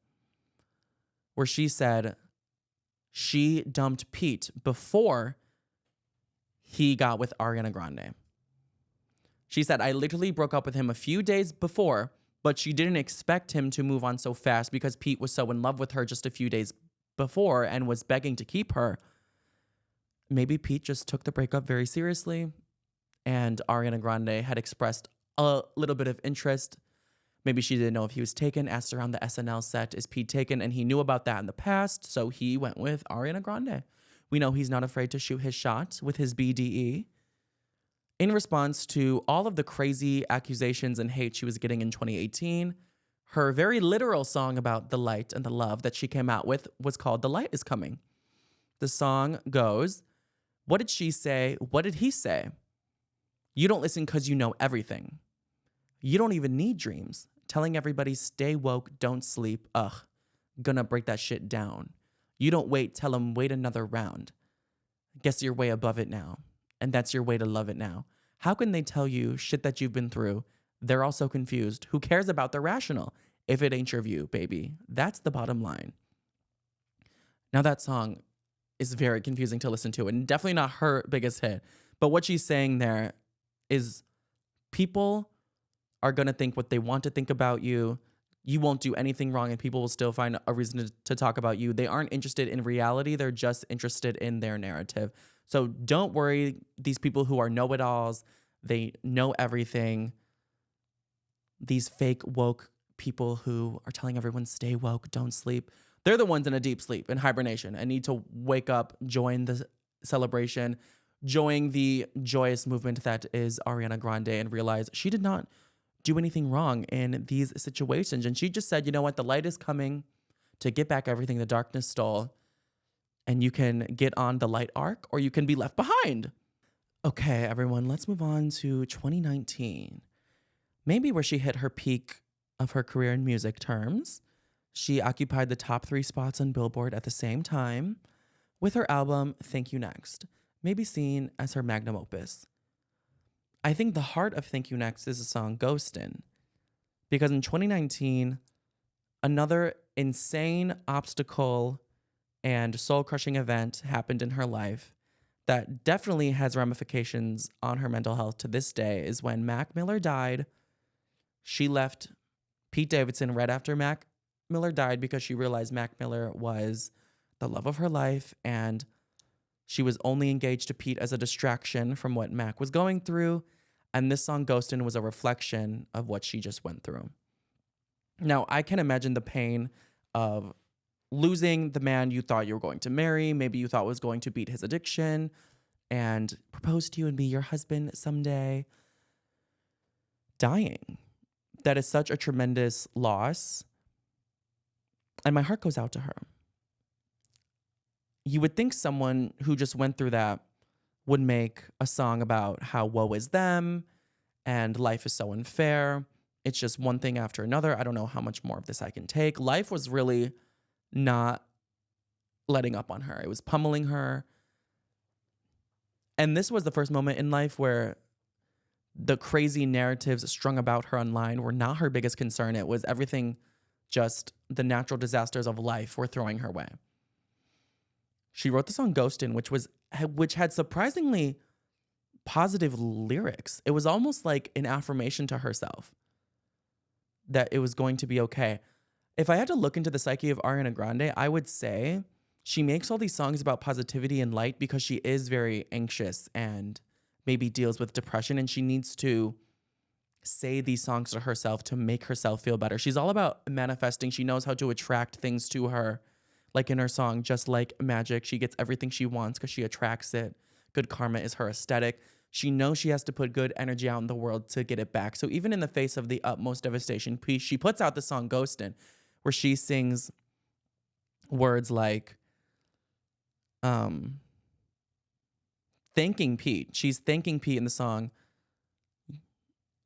where she said she dumped Pete before he got with Ariana Grande. She said, "I literally broke up with him a few days before, but she didn't expect him to move on so fast because Pete was so in love with her just a few days before and was begging to keep her." Maybe Pete just took the breakup very seriously, and Ariana Grande had expressed a little bit of interest. Maybe she didn't know if he was taken, asked her on the SNL set, "Is Pete taken?" And he knew about that in the past, so he went with Ariana Grande. We know he's not afraid to shoot his shot with his BDE. In response to all of the crazy accusations and hate she was getting in 2018, her very literal song about the light and the love that she came out with was called "The Light Is Coming." The song goes, what did she say? What did he say? You don't listen because you know everything. You don't even need dreams. Telling everybody stay woke, don't sleep. Ugh, gonna break that shit down. You don't wait, tell them wait another round. Guess you're way above it now. And that's your way to love it now. How can they tell you shit that you've been through? They're all so confused. Who cares about the rational if it ain't your view, baby? That's the bottom line. Now that song is very confusing to listen to and definitely not her biggest hit. But what she's saying there is people are going to think what they want to think about you. You won't do anything wrong and people will still find a reason to talk about you. They aren't interested in reality. They're just interested in their narrative. So don't worry, these people who are know-it-alls, they know everything. These fake woke people who are telling everyone stay woke, don't sleep. They're the ones in a deep sleep, in hibernation, and need to wake up, join the celebration, join the joyous movement that is Ariana Grande, and realize she did not do anything wrong in these situations. And she just said, you know what, the light is coming to get back everything the darkness stole. and you can get on the light arc or you can be left behind. Okay, everyone, let's move on to 2019. Maybe where she hit her peak of her career in music terms. She occupied the top 3 spots on Billboard at the same time with her album Thank You Next, maybe seen as her magnum opus. I think the heart of Thank You Next is the song Ghostin', because in 2019, another insane obstacle and soul-crushing event happened in her life that definitely has ramifications on her mental health to this day is when Mac Miller died. She left Pete Davidson right after Mac Miller died because she realized Mac Miller was the love of her life and she was only engaged to Pete as a distraction from what Mac was going through. And this song, Ghostin', was a reflection of what she just went through. Now, I can imagine the pain of losing the man you thought you were going to marry. Maybe you thought was going to beat his addiction and propose to you and be your husband someday. Dying. That is such a tremendous loss. And my heart goes out to her. You would think someone who just went through that would make a song about how woe is them and life is so unfair. It's just one thing after another. I don't know how much more of this I can take. Life was really not letting up on her. It was pummeling her. And this was the first moment in life where the crazy narratives strung about her online were not her biggest concern. It was everything, just the natural disasters of life were throwing her way. She wrote the song Ghostin', which had surprisingly positive lyrics. It was almost like an affirmation to herself that it was going to be okay. If I had to look into the psyche of Ariana Grande, I would say she makes all these songs about positivity and light because she is very anxious and maybe deals with depression, and she needs to say these songs to herself to make herself feel better. She's all about manifesting. She knows how to attract things to her. Like in her song, Just Like Magic, she gets everything she wants because she attracts it. Good karma is her aesthetic. She knows she has to put good energy out in the world to get it back. So even in the face of the utmost devastation, she puts out the song Ghostin', where she sings words like thanking Pete. She's thanking Pete in the song.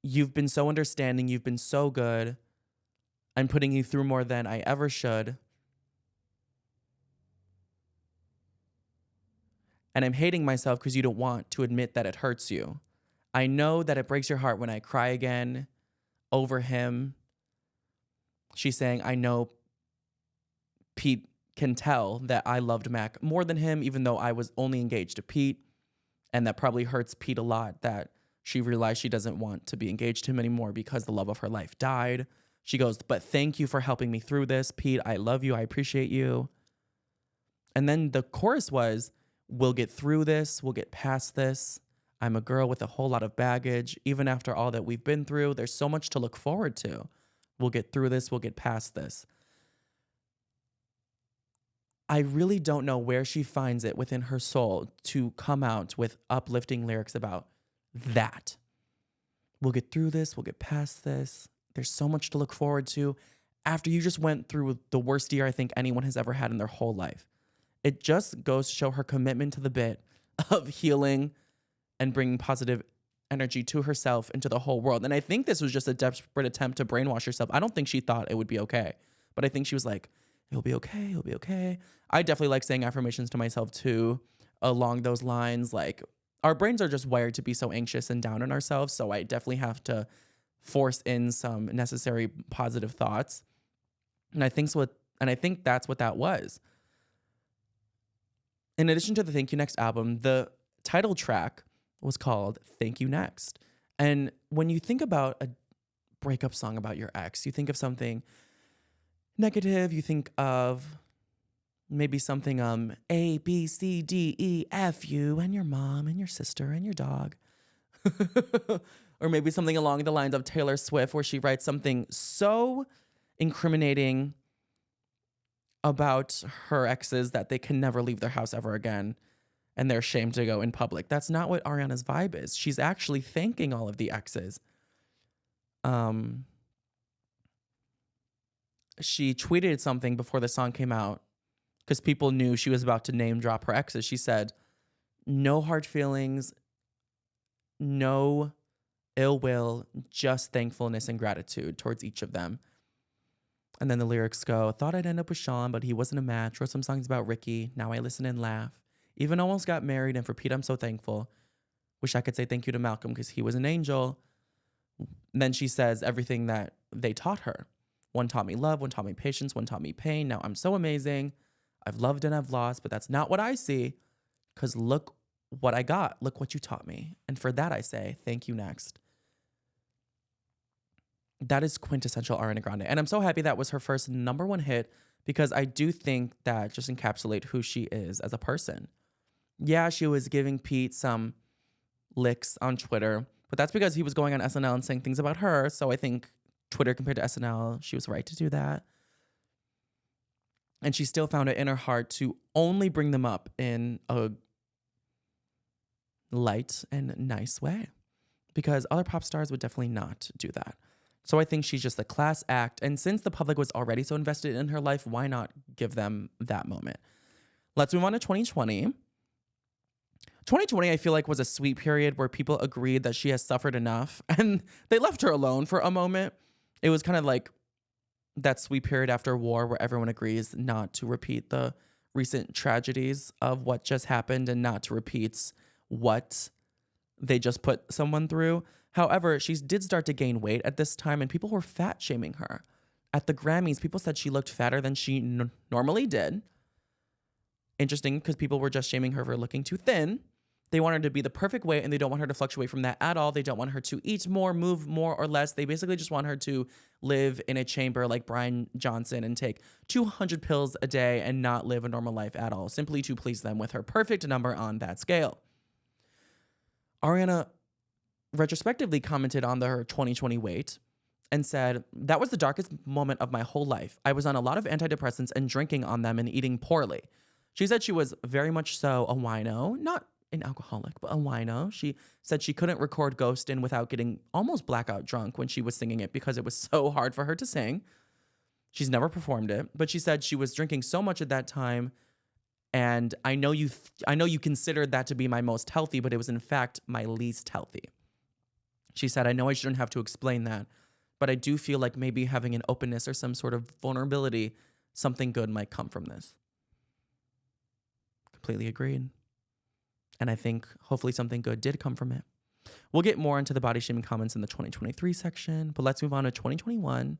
You've been so understanding. You've been so good. I'm putting you through more than I ever should. And I'm hating myself because you don't want to admit that it hurts you. I know that it breaks your heart when I cry again over him. She's saying, I know Pete can tell that I loved Mac more than him, even though I was only engaged to Pete. And that probably hurts Pete a lot that she realized she doesn't want to be engaged to him anymore because the love of her life died. She goes, but thank you for helping me through this, Pete. I love you. I appreciate you. And then the chorus was, we'll get through this. We'll get past this. I'm a girl with a whole lot of baggage. Even after all that we've been through, there's so much to look forward to. We'll get through this. We'll get past this. I really don't know where she finds it within her soul to come out with uplifting lyrics about that. We'll get through this. We'll get past this. There's so much to look forward to after you just went through the worst year I think anyone has ever had in their whole life. It just goes to show her commitment to the bit of healing and bringing positive energy to herself and to the whole world. And I think this was just a desperate attempt to brainwash herself. I don't think she thought it would be okay, but I think she was like, it'll be okay. It'll be okay. I definitely like saying affirmations to myself too, along those lines. Like, our brains are just wired to be so anxious and down on ourselves. So I definitely have to force in some necessary positive thoughts. And I think that's what that was. In addition to the Thank You Next album, the title track was called Thank You Next. And when you think about a breakup song about your ex, you think of something negative, you think of maybe something A, B, C, D, E, F, you and your mom and your sister and your dog. Or maybe something along the lines of Taylor Swift, where she writes something so incriminating about her exes that they can never leave their house ever again and they're ashamed to go in public. That's not what Ariana's vibe is. She's actually thanking all of the exes. She tweeted something before the song came out because people knew she was about to name drop her exes. She said, no hard feelings, no ill will, just thankfulness and gratitude towards each of them. And then the lyrics go, thought I'd end up with Sean, but he wasn't a match. Wrote some songs about Ricky. Now I listen and laugh. Even almost got married, and for Pete, I'm so thankful. Wish I could say thank you to Malcolm because he was an angel. And then she says everything that they taught her. One taught me love, one taught me patience, one taught me pain. Now I'm so amazing. I've loved and I've lost, but that's not what I see. Because look what I got. Look what you taught me. And for that I say, thank you next. That is quintessential Ariana Grande. And I'm so happy that was her first #1 hit because I do think that just encapsulate who she is as a person. Yeah, she was giving Pete some licks on Twitter, but that's because he was going on SNL and saying things about her. So I think Twitter compared to SNL, she was right to do that. And she still found it in her heart to only bring them up in a light and nice way because other pop stars would definitely not do that. So I think she's just a class act. And since the public was already so invested in her life, why not give them that moment? Let's move on to 2020. 2020, I feel like, was a sweet period where people agreed that she has suffered enough and they left her alone for a moment. It was kind of like that sweet period after war where everyone agrees not to repeat the recent tragedies of what just happened and not to repeat what they just put someone through. However, she did start to gain weight at this time and people were fat shaming her. At the Grammys, people said she looked fatter than she normally did. Interesting because people were just shaming her for looking too thin. They want her to be the perfect weight and they don't want her to fluctuate from that at all. They don't want her to eat more, move more or less. They basically just want her to live in a chamber like Brian Johnson and take 200 pills a day and not live a normal life at all, simply to please them with her perfect number on that scale. Ariana retrospectively commented on her 2020 weight and said, that was the darkest moment of my whole life. I was on a lot of antidepressants and drinking on them and eating poorly. She said she was very much so a wino, not an alcoholic, but a wino. She said she couldn't record Ghostin' without getting almost blackout drunk when she was singing it because it was so hard for her to sing. She's never performed it, but she said she was drinking so much at that time. And I know you considered that to be my most healthy, but it was in fact my least healthy. She said, I know I shouldn't have to explain that, but I do feel like maybe having an openness or some sort of vulnerability, something good might come from this. Completely agreed. And I think hopefully something good did come from it. We'll get more into the body shaming comments in the 2023 section, but let's move on to 2021.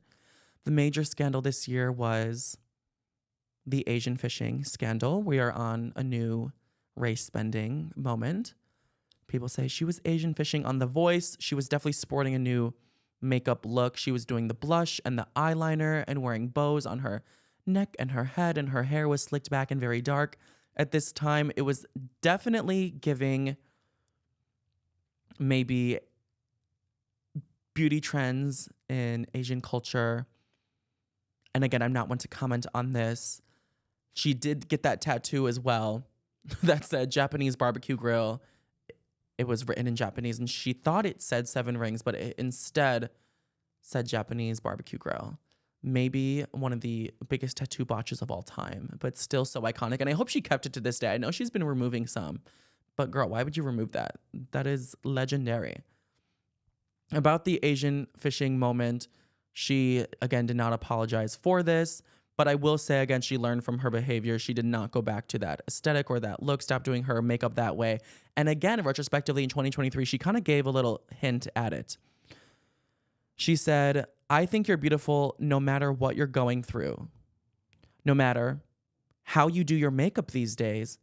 The major scandal this year was the Asian fishing scandal. We are on a new race spending moment. People say she was Asian fishing on The Voice. She was definitely sporting a new makeup look. She was doing the blush and the eyeliner and wearing bows on her neck and her head, and her hair was slicked back and very dark. At this time, it was definitely giving maybe beauty trends in Asian culture. And again, I'm not one to comment on this. She did get that tattoo as well that said Japanese barbecue grill. It was written in Japanese and she thought it said 7 rings, but it instead said Japanese barbecue grill. Maybe one of the biggest tattoo botches of all time, but still so iconic. And I hope she kept it to this day. I know she's been removing some, but girl, why would you remove that? That is legendary. About the Asian fishing moment, she, again, did not apologize for this, but I will say, again, she learned from her behavior. She did not go back to that aesthetic or that look, stop doing her makeup that way. And again, retrospectively in 2023, she kind of gave a little hint at it. She said, I think you're beautiful no matter what you're going through, no matter how you do your makeup these days,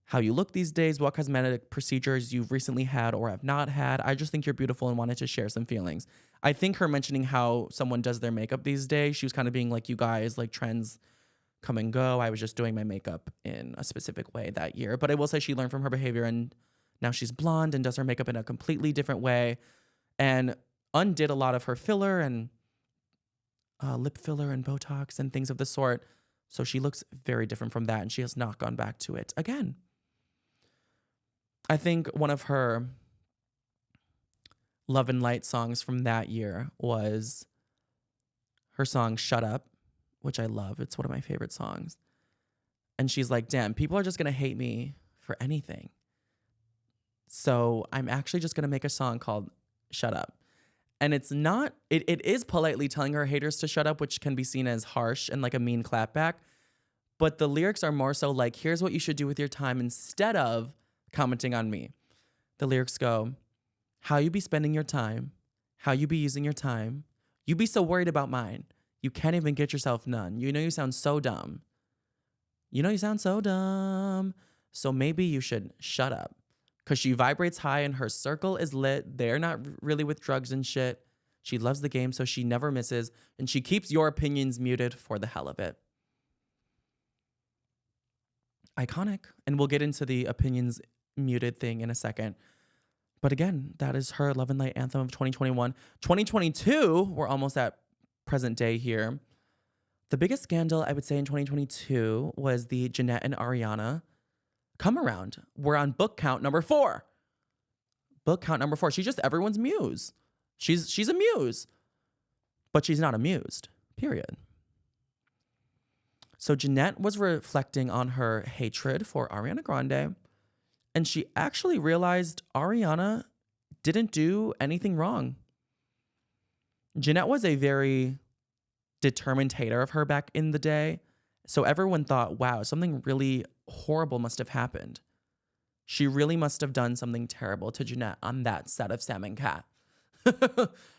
how you look these days, what cosmetic procedures you've recently had or have not had. I just think you're beautiful and wanted to share some feelings. I think her mentioning how someone does their makeup these days, she was kind of being like, you guys, like trends come and go. I was just doing my makeup in a specific way that year. But I will say she learned from her behavior and now she's blonde and does her makeup in a completely different way and undid a lot of her filler and lip filler and Botox and things of the sort. So she looks very different from that and she has not gone back to it again. I think one of her Love and Light songs from that year was her song Shut Up, which I love. It's one of my favorite songs. And she's like, damn, people are just going to hate me for anything. So I'm actually just going to make a song called Shut Up. And it's not, it is politely telling her haters to shut up, which can be seen as harsh and like a mean clapback. But the lyrics are more so like, here's what you should do with your time instead of commenting on me. The lyrics go, how you be spending your time, how you be using your time. You be so worried about mine. You can't even get yourself none. You know you sound so dumb. You know you sound so dumb. So maybe you should shut up. Because she vibrates high and her circle is lit. They're not really with drugs and shit. She loves the game, so she never misses. And she keeps your opinions muted for the hell of it. Iconic. And we'll get into the opinions muted thing in a second. But again, that is her Love and Light anthem of 2021. 2022, we're almost at present day here. The biggest scandal, I would say, in 2022 was the Jeanette and Ariana come around. We're on book count number 4. Book count number 4. She's just everyone's muse. She's a muse. But she's not amused. Period. So Jeanette was reflecting on her hatred for Ariana Grande. And she actually realized Ariana didn't do anything wrong. Jeanette was a very determined hater of her back in the day. So everyone thought, wow, something really horrible must have happened. She really must have done something terrible to Jeanette on that set of Sam and Cat.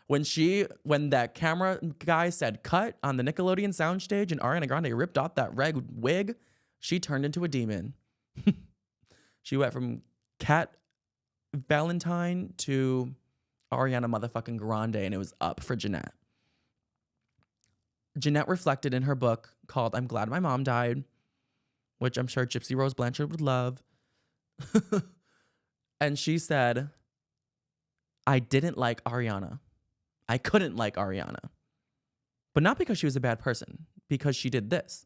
When that camera guy said cut on the Nickelodeon soundstage and Ariana Grande ripped off that red wig, she turned into a demon. She went from Cat Valentine to Ariana motherfucking Grande, and it was up for Jeanette. Jeanette reflected in her book called I'm Glad My Mom Died, which I'm sure Gypsy Rose Blanchard would love. And she said, I didn't like Ariana. I couldn't like Ariana. But not because she was a bad person, because she did this.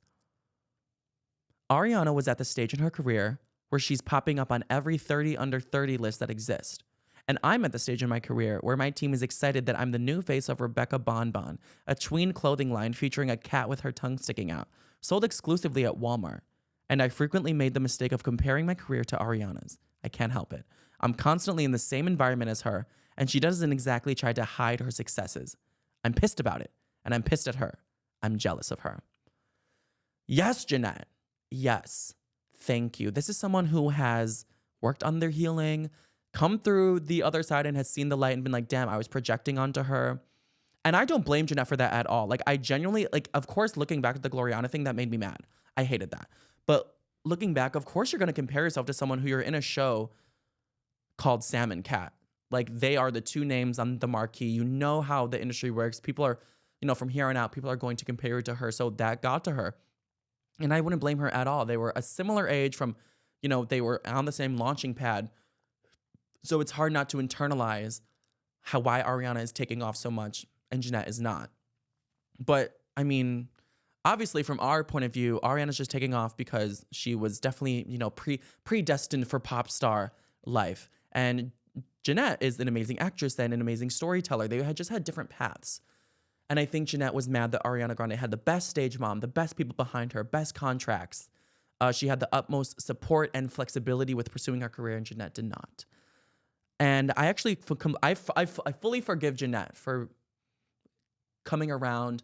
Ariana was at the stage in her career where she's popping up on every 30 under 30 list that exists. And I'm at the stage in my career where my team is excited that I'm the new face of Rebecca Bonbon, a tween clothing line featuring a cat with her tongue sticking out, sold exclusively at Walmart. And I frequently made the mistake of comparing my career to Ariana's. I can't help it. I'm constantly in the same environment as her, and she doesn't exactly try to hide her successes. I'm pissed about it, and I'm pissed at her. I'm jealous of her. Yes, Jeanette. Yes. Thank you. This is someone who has worked on their healing, come through the other side and has seen the light and been like, damn, I was projecting onto her. And I don't blame Jeanette for that at all. Like, I genuinely, like, of course, looking back at the Gloriana thing, that made me mad. I hated that. But looking back, of course, you're going to compare yourself to someone who you're in a show called Sam and Cat. Like, they are the two names on the marquee. You know how the industry works. People are, from here on out, people are going to compare you to her. So that got to her. And I wouldn't blame her at all. They were a similar age from, they were on the same launching pad. So it's hard not to internalize why Ariana is taking off so much and Jeanette is not. But, I mean, obviously from our point of view, Ariana's just taking off because she was definitely, predestined for pop star life. And Jeanette is an amazing actress and an amazing storyteller. They had just had different paths. And I think Jeanette was mad that Ariana Grande had the best stage mom, the best people behind her, best contracts. She had the utmost support and flexibility with pursuing her career, and Jeanette did not. And I actually, I fully forgive Jeanette for coming around.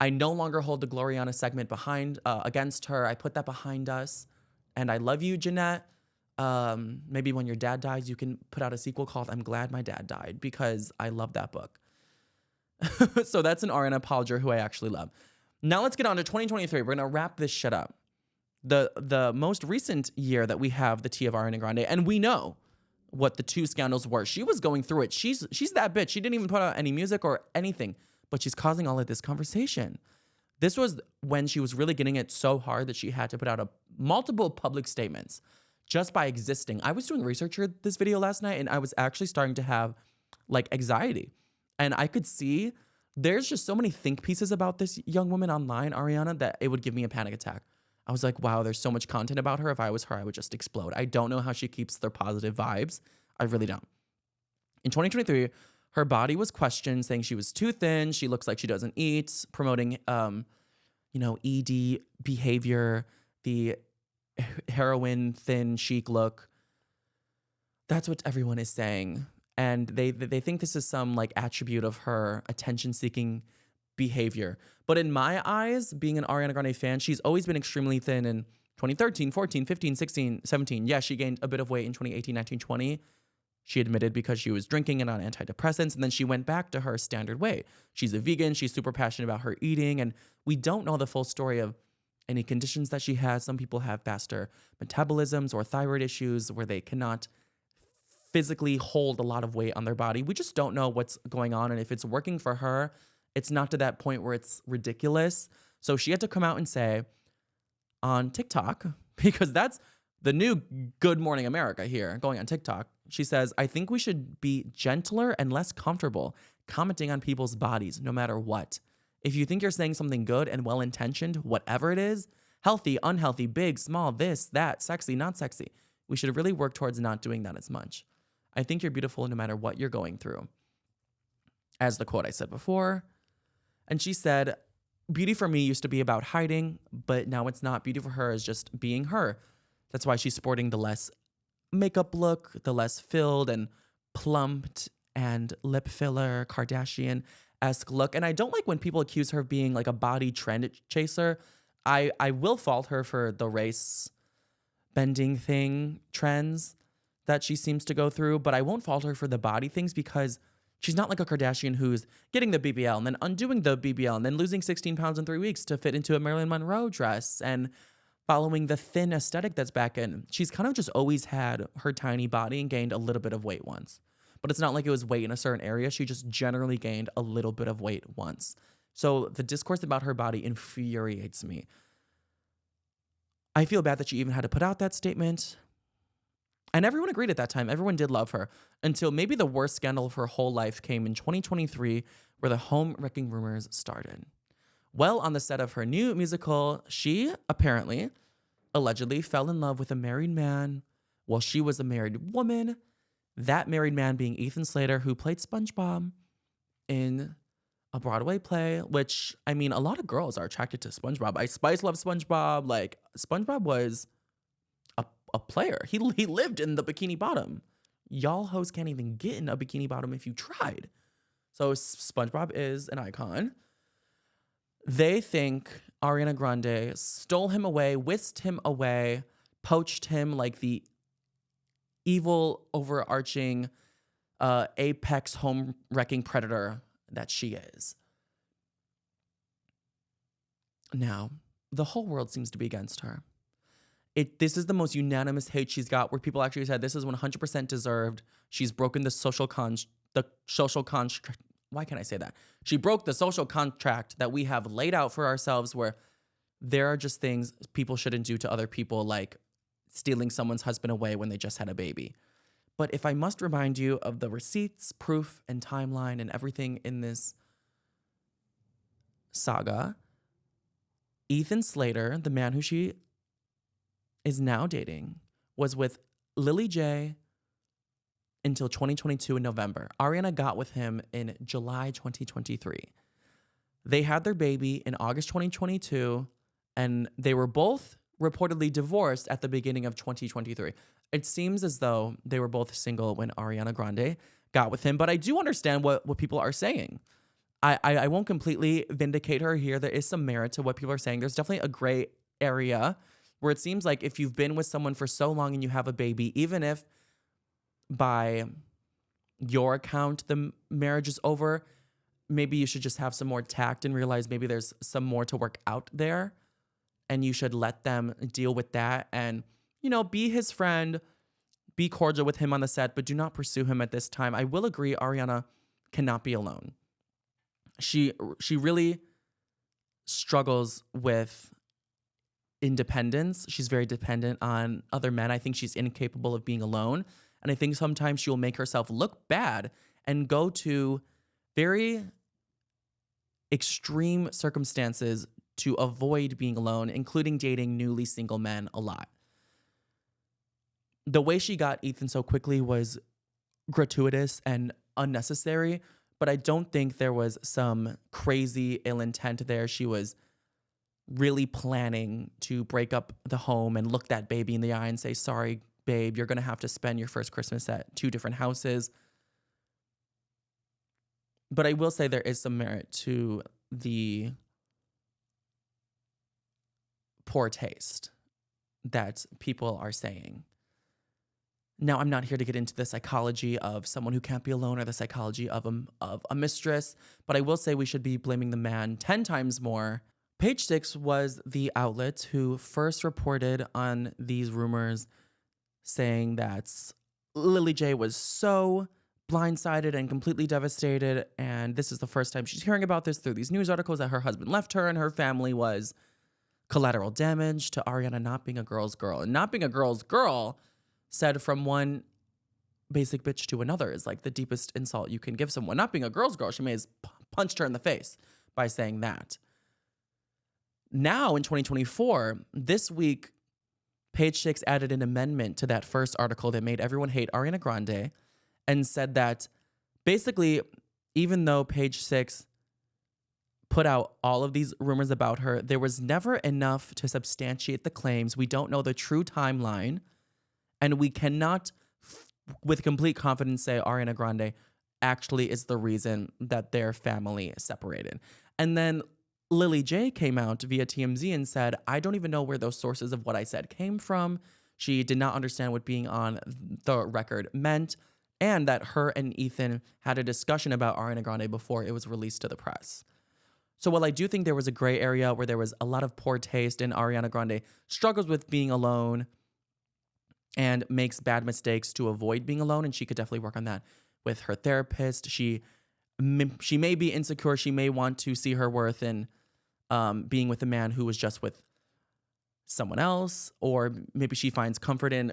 I no longer hold the Gloriana segment against her. I put that behind us. And I love you, Jeanette. Maybe when your dad dies, you can put out a sequel called I'm Glad My Dad Died, because I love that book. So that's an Ariana apologer who I actually love. Now let's get on to 2023. We're going to wrap this shit up. The most recent year that we have the tea of Ariana Grande, and we know what the two scandals were. She was going through it. She's that bitch. She didn't even put out any music or anything, but she's causing all of this conversation. This was when she was really getting it so hard that she had to put out multiple public statements just by existing. I was doing research for this video last night, and I was actually starting to have anxiety. And I could see there's just so many think pieces about this young woman online, Ariana, that it would give me a panic attack. I was like, wow, there's so much content about her. If I was her, I would just explode. I don't know how she keeps their positive vibes. I really don't. In 2023, her body was questioned, saying she was too thin. She looks like she doesn't eat, promoting, ED behavior, the heroin thin chic look. That's what everyone is saying. And they think this is some like attribute of her attention seeking behavior. But in my eyes, being an Ariana Grande fan, she's always been extremely thin in 2013, 14, 15, 16, 17. Yeah, she gained a bit of weight in 2018, 19, 20. She admitted because she was drinking and on antidepressants, and then she went back to her standard weight. She's a vegan. She's super passionate about her eating, and we don't know the full story of any conditions that she has. Some people have faster metabolisms or thyroid issues where they cannot physically hold a lot of weight on their body. We just don't know what's going on, and if it's working for her, it's not to that point where it's ridiculous. So she had to come out and say on TikTok, because that's the new Good Morning America here, going on TikTok. She says, I think we should be gentler and less comfortable commenting on people's bodies, no matter what. If you think you're saying something good and well-intentioned, whatever it is, healthy, unhealthy, big, small, this, that, sexy, not sexy, we should really work towards not doing that as much. I think you're beautiful no matter what you're going through. As the quote I said before. And she said, beauty for me used to be about hiding, but now it's not. Beauty for her is just being her. That's why she's sporting the less makeup look, the less filled and plumped and lip filler, Kardashian-esque look. And I don't like when people accuse her of being like a body trend chaser. I will fault her for the race bending thing trends that she seems to go through, but I won't fault her for the body things because she's not like a Kardashian who's getting the BBL and then undoing the BBL and then losing 16 pounds in 3 weeks to fit into a Marilyn Monroe dress and following the thin aesthetic that's back in. She's kind of just always had her tiny body and gained a little bit of weight once. But it's not like it was weight in a certain area. She just generally gained a little bit of weight once. So the discourse about her body infuriates me. I feel bad that she even had to put out that statement. And everyone agreed at that time. Everyone did love her until maybe the worst scandal of her whole life came in 2023, where the home wrecking rumors started. Well, on the set of her new musical, she apparently, allegedly, fell in love with a married man while she was a married woman. That married man being Ethan Slater, who played SpongeBob in a Broadway play, which, I mean, a lot of girls are attracted to SpongeBob. Spice loves SpongeBob. Like, SpongeBob was a player. He lived in the Bikini Bottom. Y'all hoes can't even get in a Bikini Bottom if you tried. So SpongeBob is an icon. They think Ariana Grande stole him away, whisked him away, poached him like the evil, overarching, apex home-wrecking predator that she is. Now, the whole world seems to be against her. This is the most unanimous hate she's got, where people actually said this is 100% deserved. She's broken the social contract. Why can't I say that? She broke the social contract that we have laid out for ourselves, where there are just things people shouldn't do to other people, like stealing someone's husband away when they just had a baby. But if I must remind you of the receipts, proof, and timeline and everything in this saga, Ethan Slater, the man who she is now dating, was with Lily J until 2022 in November. Ariana got with him in July 2023. They had their baby in August 2022, and they were both reportedly divorced at the beginning of 2023. It seems as though they were both single when Ariana Grande got with him, but I do understand what people are saying. I won't completely vindicate her here. There is some merit to what people are saying. There's definitely a gray area where it seems like if you've been with someone for so long and you have a baby, even if by your account the marriage is over, maybe you should just have some more tact and realize maybe there's some more to work out there, and you should let them deal with that and, you know, be his friend, be cordial with him on the set, but do not pursue him at this time. I will agree, Ariana cannot be alone. She really struggles with independence. She's very dependent on other men. I think she's incapable of being alone. And I think sometimes she'll make herself look bad and go to very extreme circumstances to avoid being alone, including dating newly single men a lot. The way she got Ethan so quickly was gratuitous and unnecessary, but I don't think there was some crazy ill intent there. She was really planning to break up the home and look that baby in the eye and say, sorry, babe, you're going to have to spend your first Christmas at 2 different houses. But I will say there is some merit to the poor taste that people are saying. Now, I'm not here to get into the psychology of someone who can't be alone or the psychology of a mistress, but I will say we should be blaming the man 10 times more. Page Six was the outlet who first reported on these rumors, saying that Lily J was so blindsided and completely devastated, and this is the first time she's hearing about this through these news articles, that her husband left her and her family was collateral damage to Ariana not being a girl's girl. And not being a girl's girl, said from one basic bitch to another, is like the deepest insult you can give someone. Not being a girl's girl, she may have punched her in the face by saying that. Now in 2024, this week, Page Six added an amendment to that first article that made everyone hate Ariana Grande and said that basically, even though Page Six put out all of these rumors about her, there was never enough to substantiate the claims. We don't know the true timeline, and we cannot, with complete confidence, say Ariana Grande actually is the reason that their family separated. And then Lily J came out via TMZ and said, I don't even know where those sources of what I said came from. She did not understand what being on the record meant, and that her and Ethan had a discussion about Ariana Grande before it was released to the press. So while I do think there was a gray area where there was a lot of poor taste, and Ariana Grande struggles with being alone and makes bad mistakes to avoid being alone, and she could definitely work on that with her therapist. She may be insecure. She may want to see her worth in being with a man who was just with someone else, or maybe she finds comfort in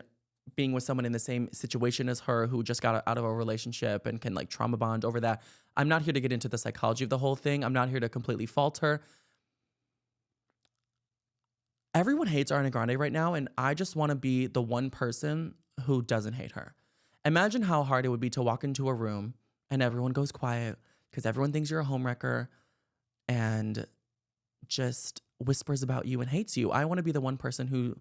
being with someone in the same situation as her who just got out of a relationship and can like trauma bond over that. I'm not here to get into the psychology of the whole thing. I'm not here to completely fault her. Everyone hates Ariana Grande right now, and I just want to be the one person who doesn't hate her. Imagine how hard it would be to walk into a room and everyone goes quiet because everyone thinks you're a homewrecker and just whispers about you and hates you. I want to be the one person who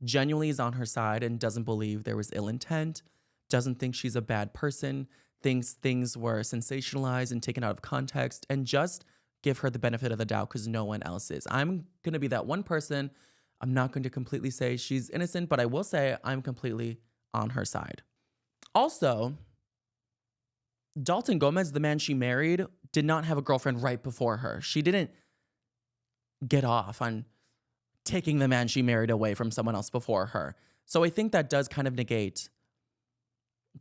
genuinely is on her side and doesn't believe there was ill intent, doesn't think she's a bad person, thinks things were sensationalized and taken out of context, and just give her the benefit of the doubt because no one else is. I'm going to be that one person. I'm not going to completely say she's innocent, but I will say I'm completely on her side. Also, Dalton Gomez, the man she married, did not have a girlfriend right before her. She didn't get off on taking the man she married away from someone else before her. So I think that does kind of negate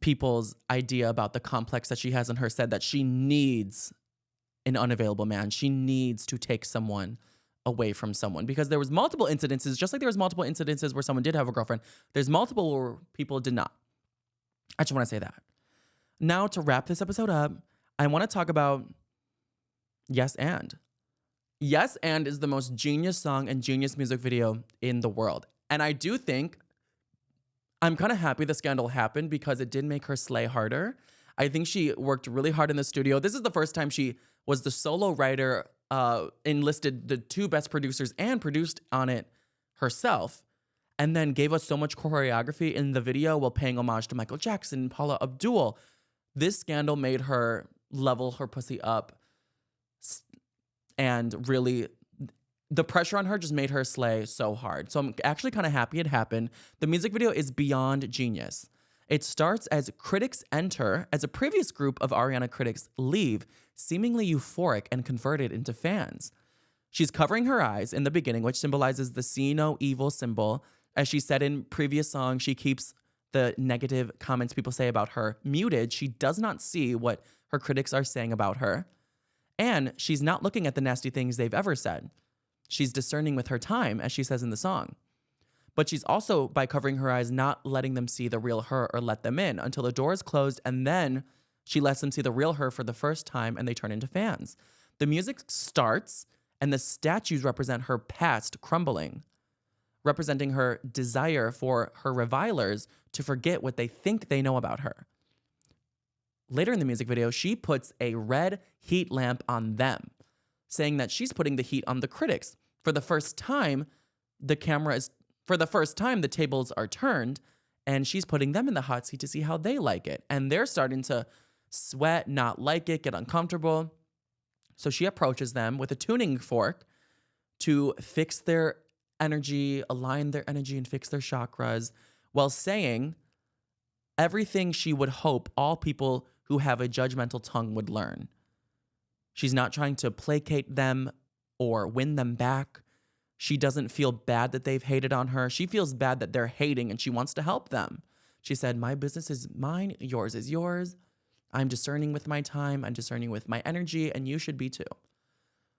people's idea about the complex that she has in her head, that she needs an unavailable man. She needs to take someone away from someone, because there was multiple incidences, just like there was multiple incidences where someone did have a girlfriend. There's multiple where people did not. I just want to say that. Now, to wrap this episode up, I want to talk about Yes and. Yes and is the most genius song and genius music video in the world. And I do think I'm kind of happy the scandal happened because it did make her slay harder. I think she worked really hard in the studio. This is the first time she was the solo writer, enlisted the 2 best producers and produced on it herself, and then gave us so much choreography in the video while paying homage to Michael Jackson and Paula Abdul. This scandal made her level her pussy up, and really, the pressure on her just made her slay so hard. So I'm actually kind of happy it happened. The music video is beyond genius. It starts as critics enter, as a previous group of Ariana critics leave, seemingly euphoric and converted into fans. She's covering her eyes in the beginning, which symbolizes the see no evil symbol. As she said in previous songs, she keeps the negative comments people say about her muted. She does not see what her critics are saying about her. And she's not looking at the nasty things they've ever said. She's discerning with her time, as she says in the song. But she's also, by covering her eyes, not letting them see the real her or let them in until the door is closed, and then she lets them see the real her for the first time, and they turn into fans. The music starts, and the statues represent her past crumbling, representing her desire for her revilers to forget what they think they know about her. Later in the music video, she puts a red heat lamp on them, saying that she's putting the heat on the critics For the first time, the tables are turned and she's putting them in the hot seat to see how they like it. And they're starting to sweat, not like it, get uncomfortable. So she approaches them with a tuning fork to fix their energy, align their energy, and fix their chakras, while saying everything she would hope all people who have a judgmental tongue would learn. She's not trying to placate them or win them back. She doesn't feel bad that they've hated on her. She feels bad that they're hating and she wants to help them. She said, my business is mine, yours is yours. I'm discerning with my time, I'm discerning with my energy, and you should be too.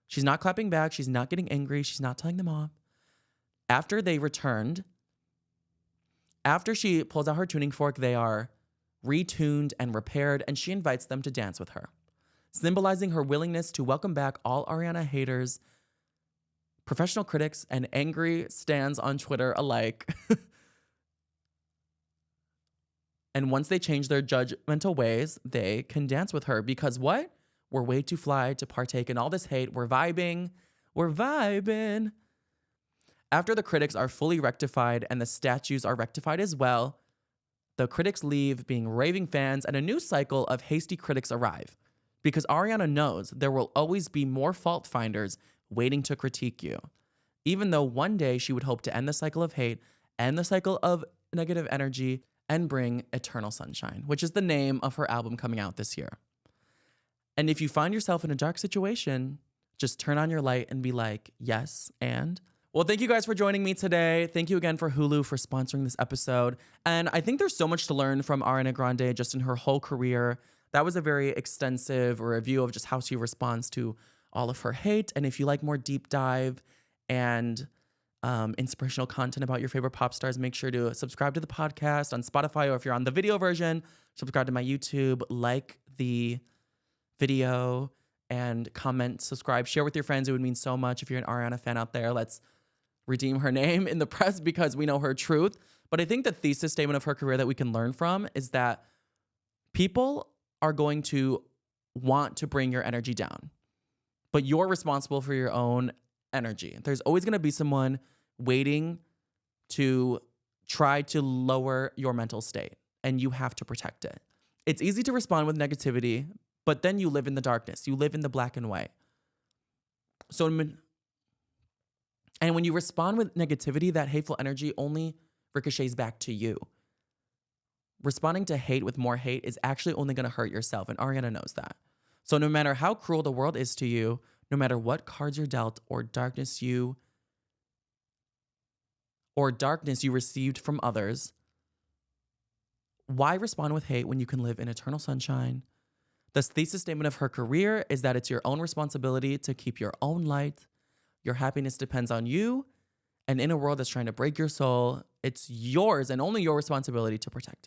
She's not clapping back, she's not getting angry, she's not telling them off. After they returned, after she pulls out her tuning fork, they are retuned and repaired, and she invites them to dance with her, symbolizing her willingness to welcome back all Ariana haters, professional critics, and angry stans on Twitter alike. And once they change their judgmental ways, they can dance with her because what? We're way too fly to partake in all this hate. We're vibing. We're vibing. After the critics are fully rectified and the statues are rectified as well, the critics leave being raving fans and a new cycle of hasty critics arrive because Ariana knows there will always be more fault finders waiting to critique you. Even though one day she would hope to end the cycle of hate, end the cycle of negative energy, and bring eternal sunshine, which is the name of her album coming out this year. And if you find yourself in a dark situation, just turn on your light and be like, yes, and... Well, thank you guys for joining me today. Thank you again for Hulu for sponsoring this episode. And I think there's so much to learn from Ariana Grande just in her whole career. That was a very extensive review of just how she responds to all of her hate. And if you like more deep dive and inspirational content about your favorite pop stars, make sure to subscribe to the podcast on Spotify, or if you're on the video version, subscribe to my YouTube, like the video, and comment, subscribe, share with your friends. It would mean so much. If you're an Ariana fan out there, let's redeem her name in the press because we know her truth. But I think the thesis statement of her career that we can learn from is that people are going to want to bring your energy down, but you're responsible for your own energy. There's always going to be someone waiting to try to lower your mental state, and you have to protect it. It's easy to respond with negativity, but then you live in the darkness. You live in the black and white. And when you respond with negativity, that hateful energy only ricochets back to you. Responding to hate with more hate is actually only going to hurt yourself, and Ariana knows that. So no matter how cruel the world is to you, no matter what cards you're dealt or darkness you received from others, why respond with hate when you can live in eternal sunshine? The thesis statement of her career is that it's your own responsibility to keep your own light. Your happiness depends on you. And in a world that's trying to break your soul, it's yours and only your responsibility to protect it.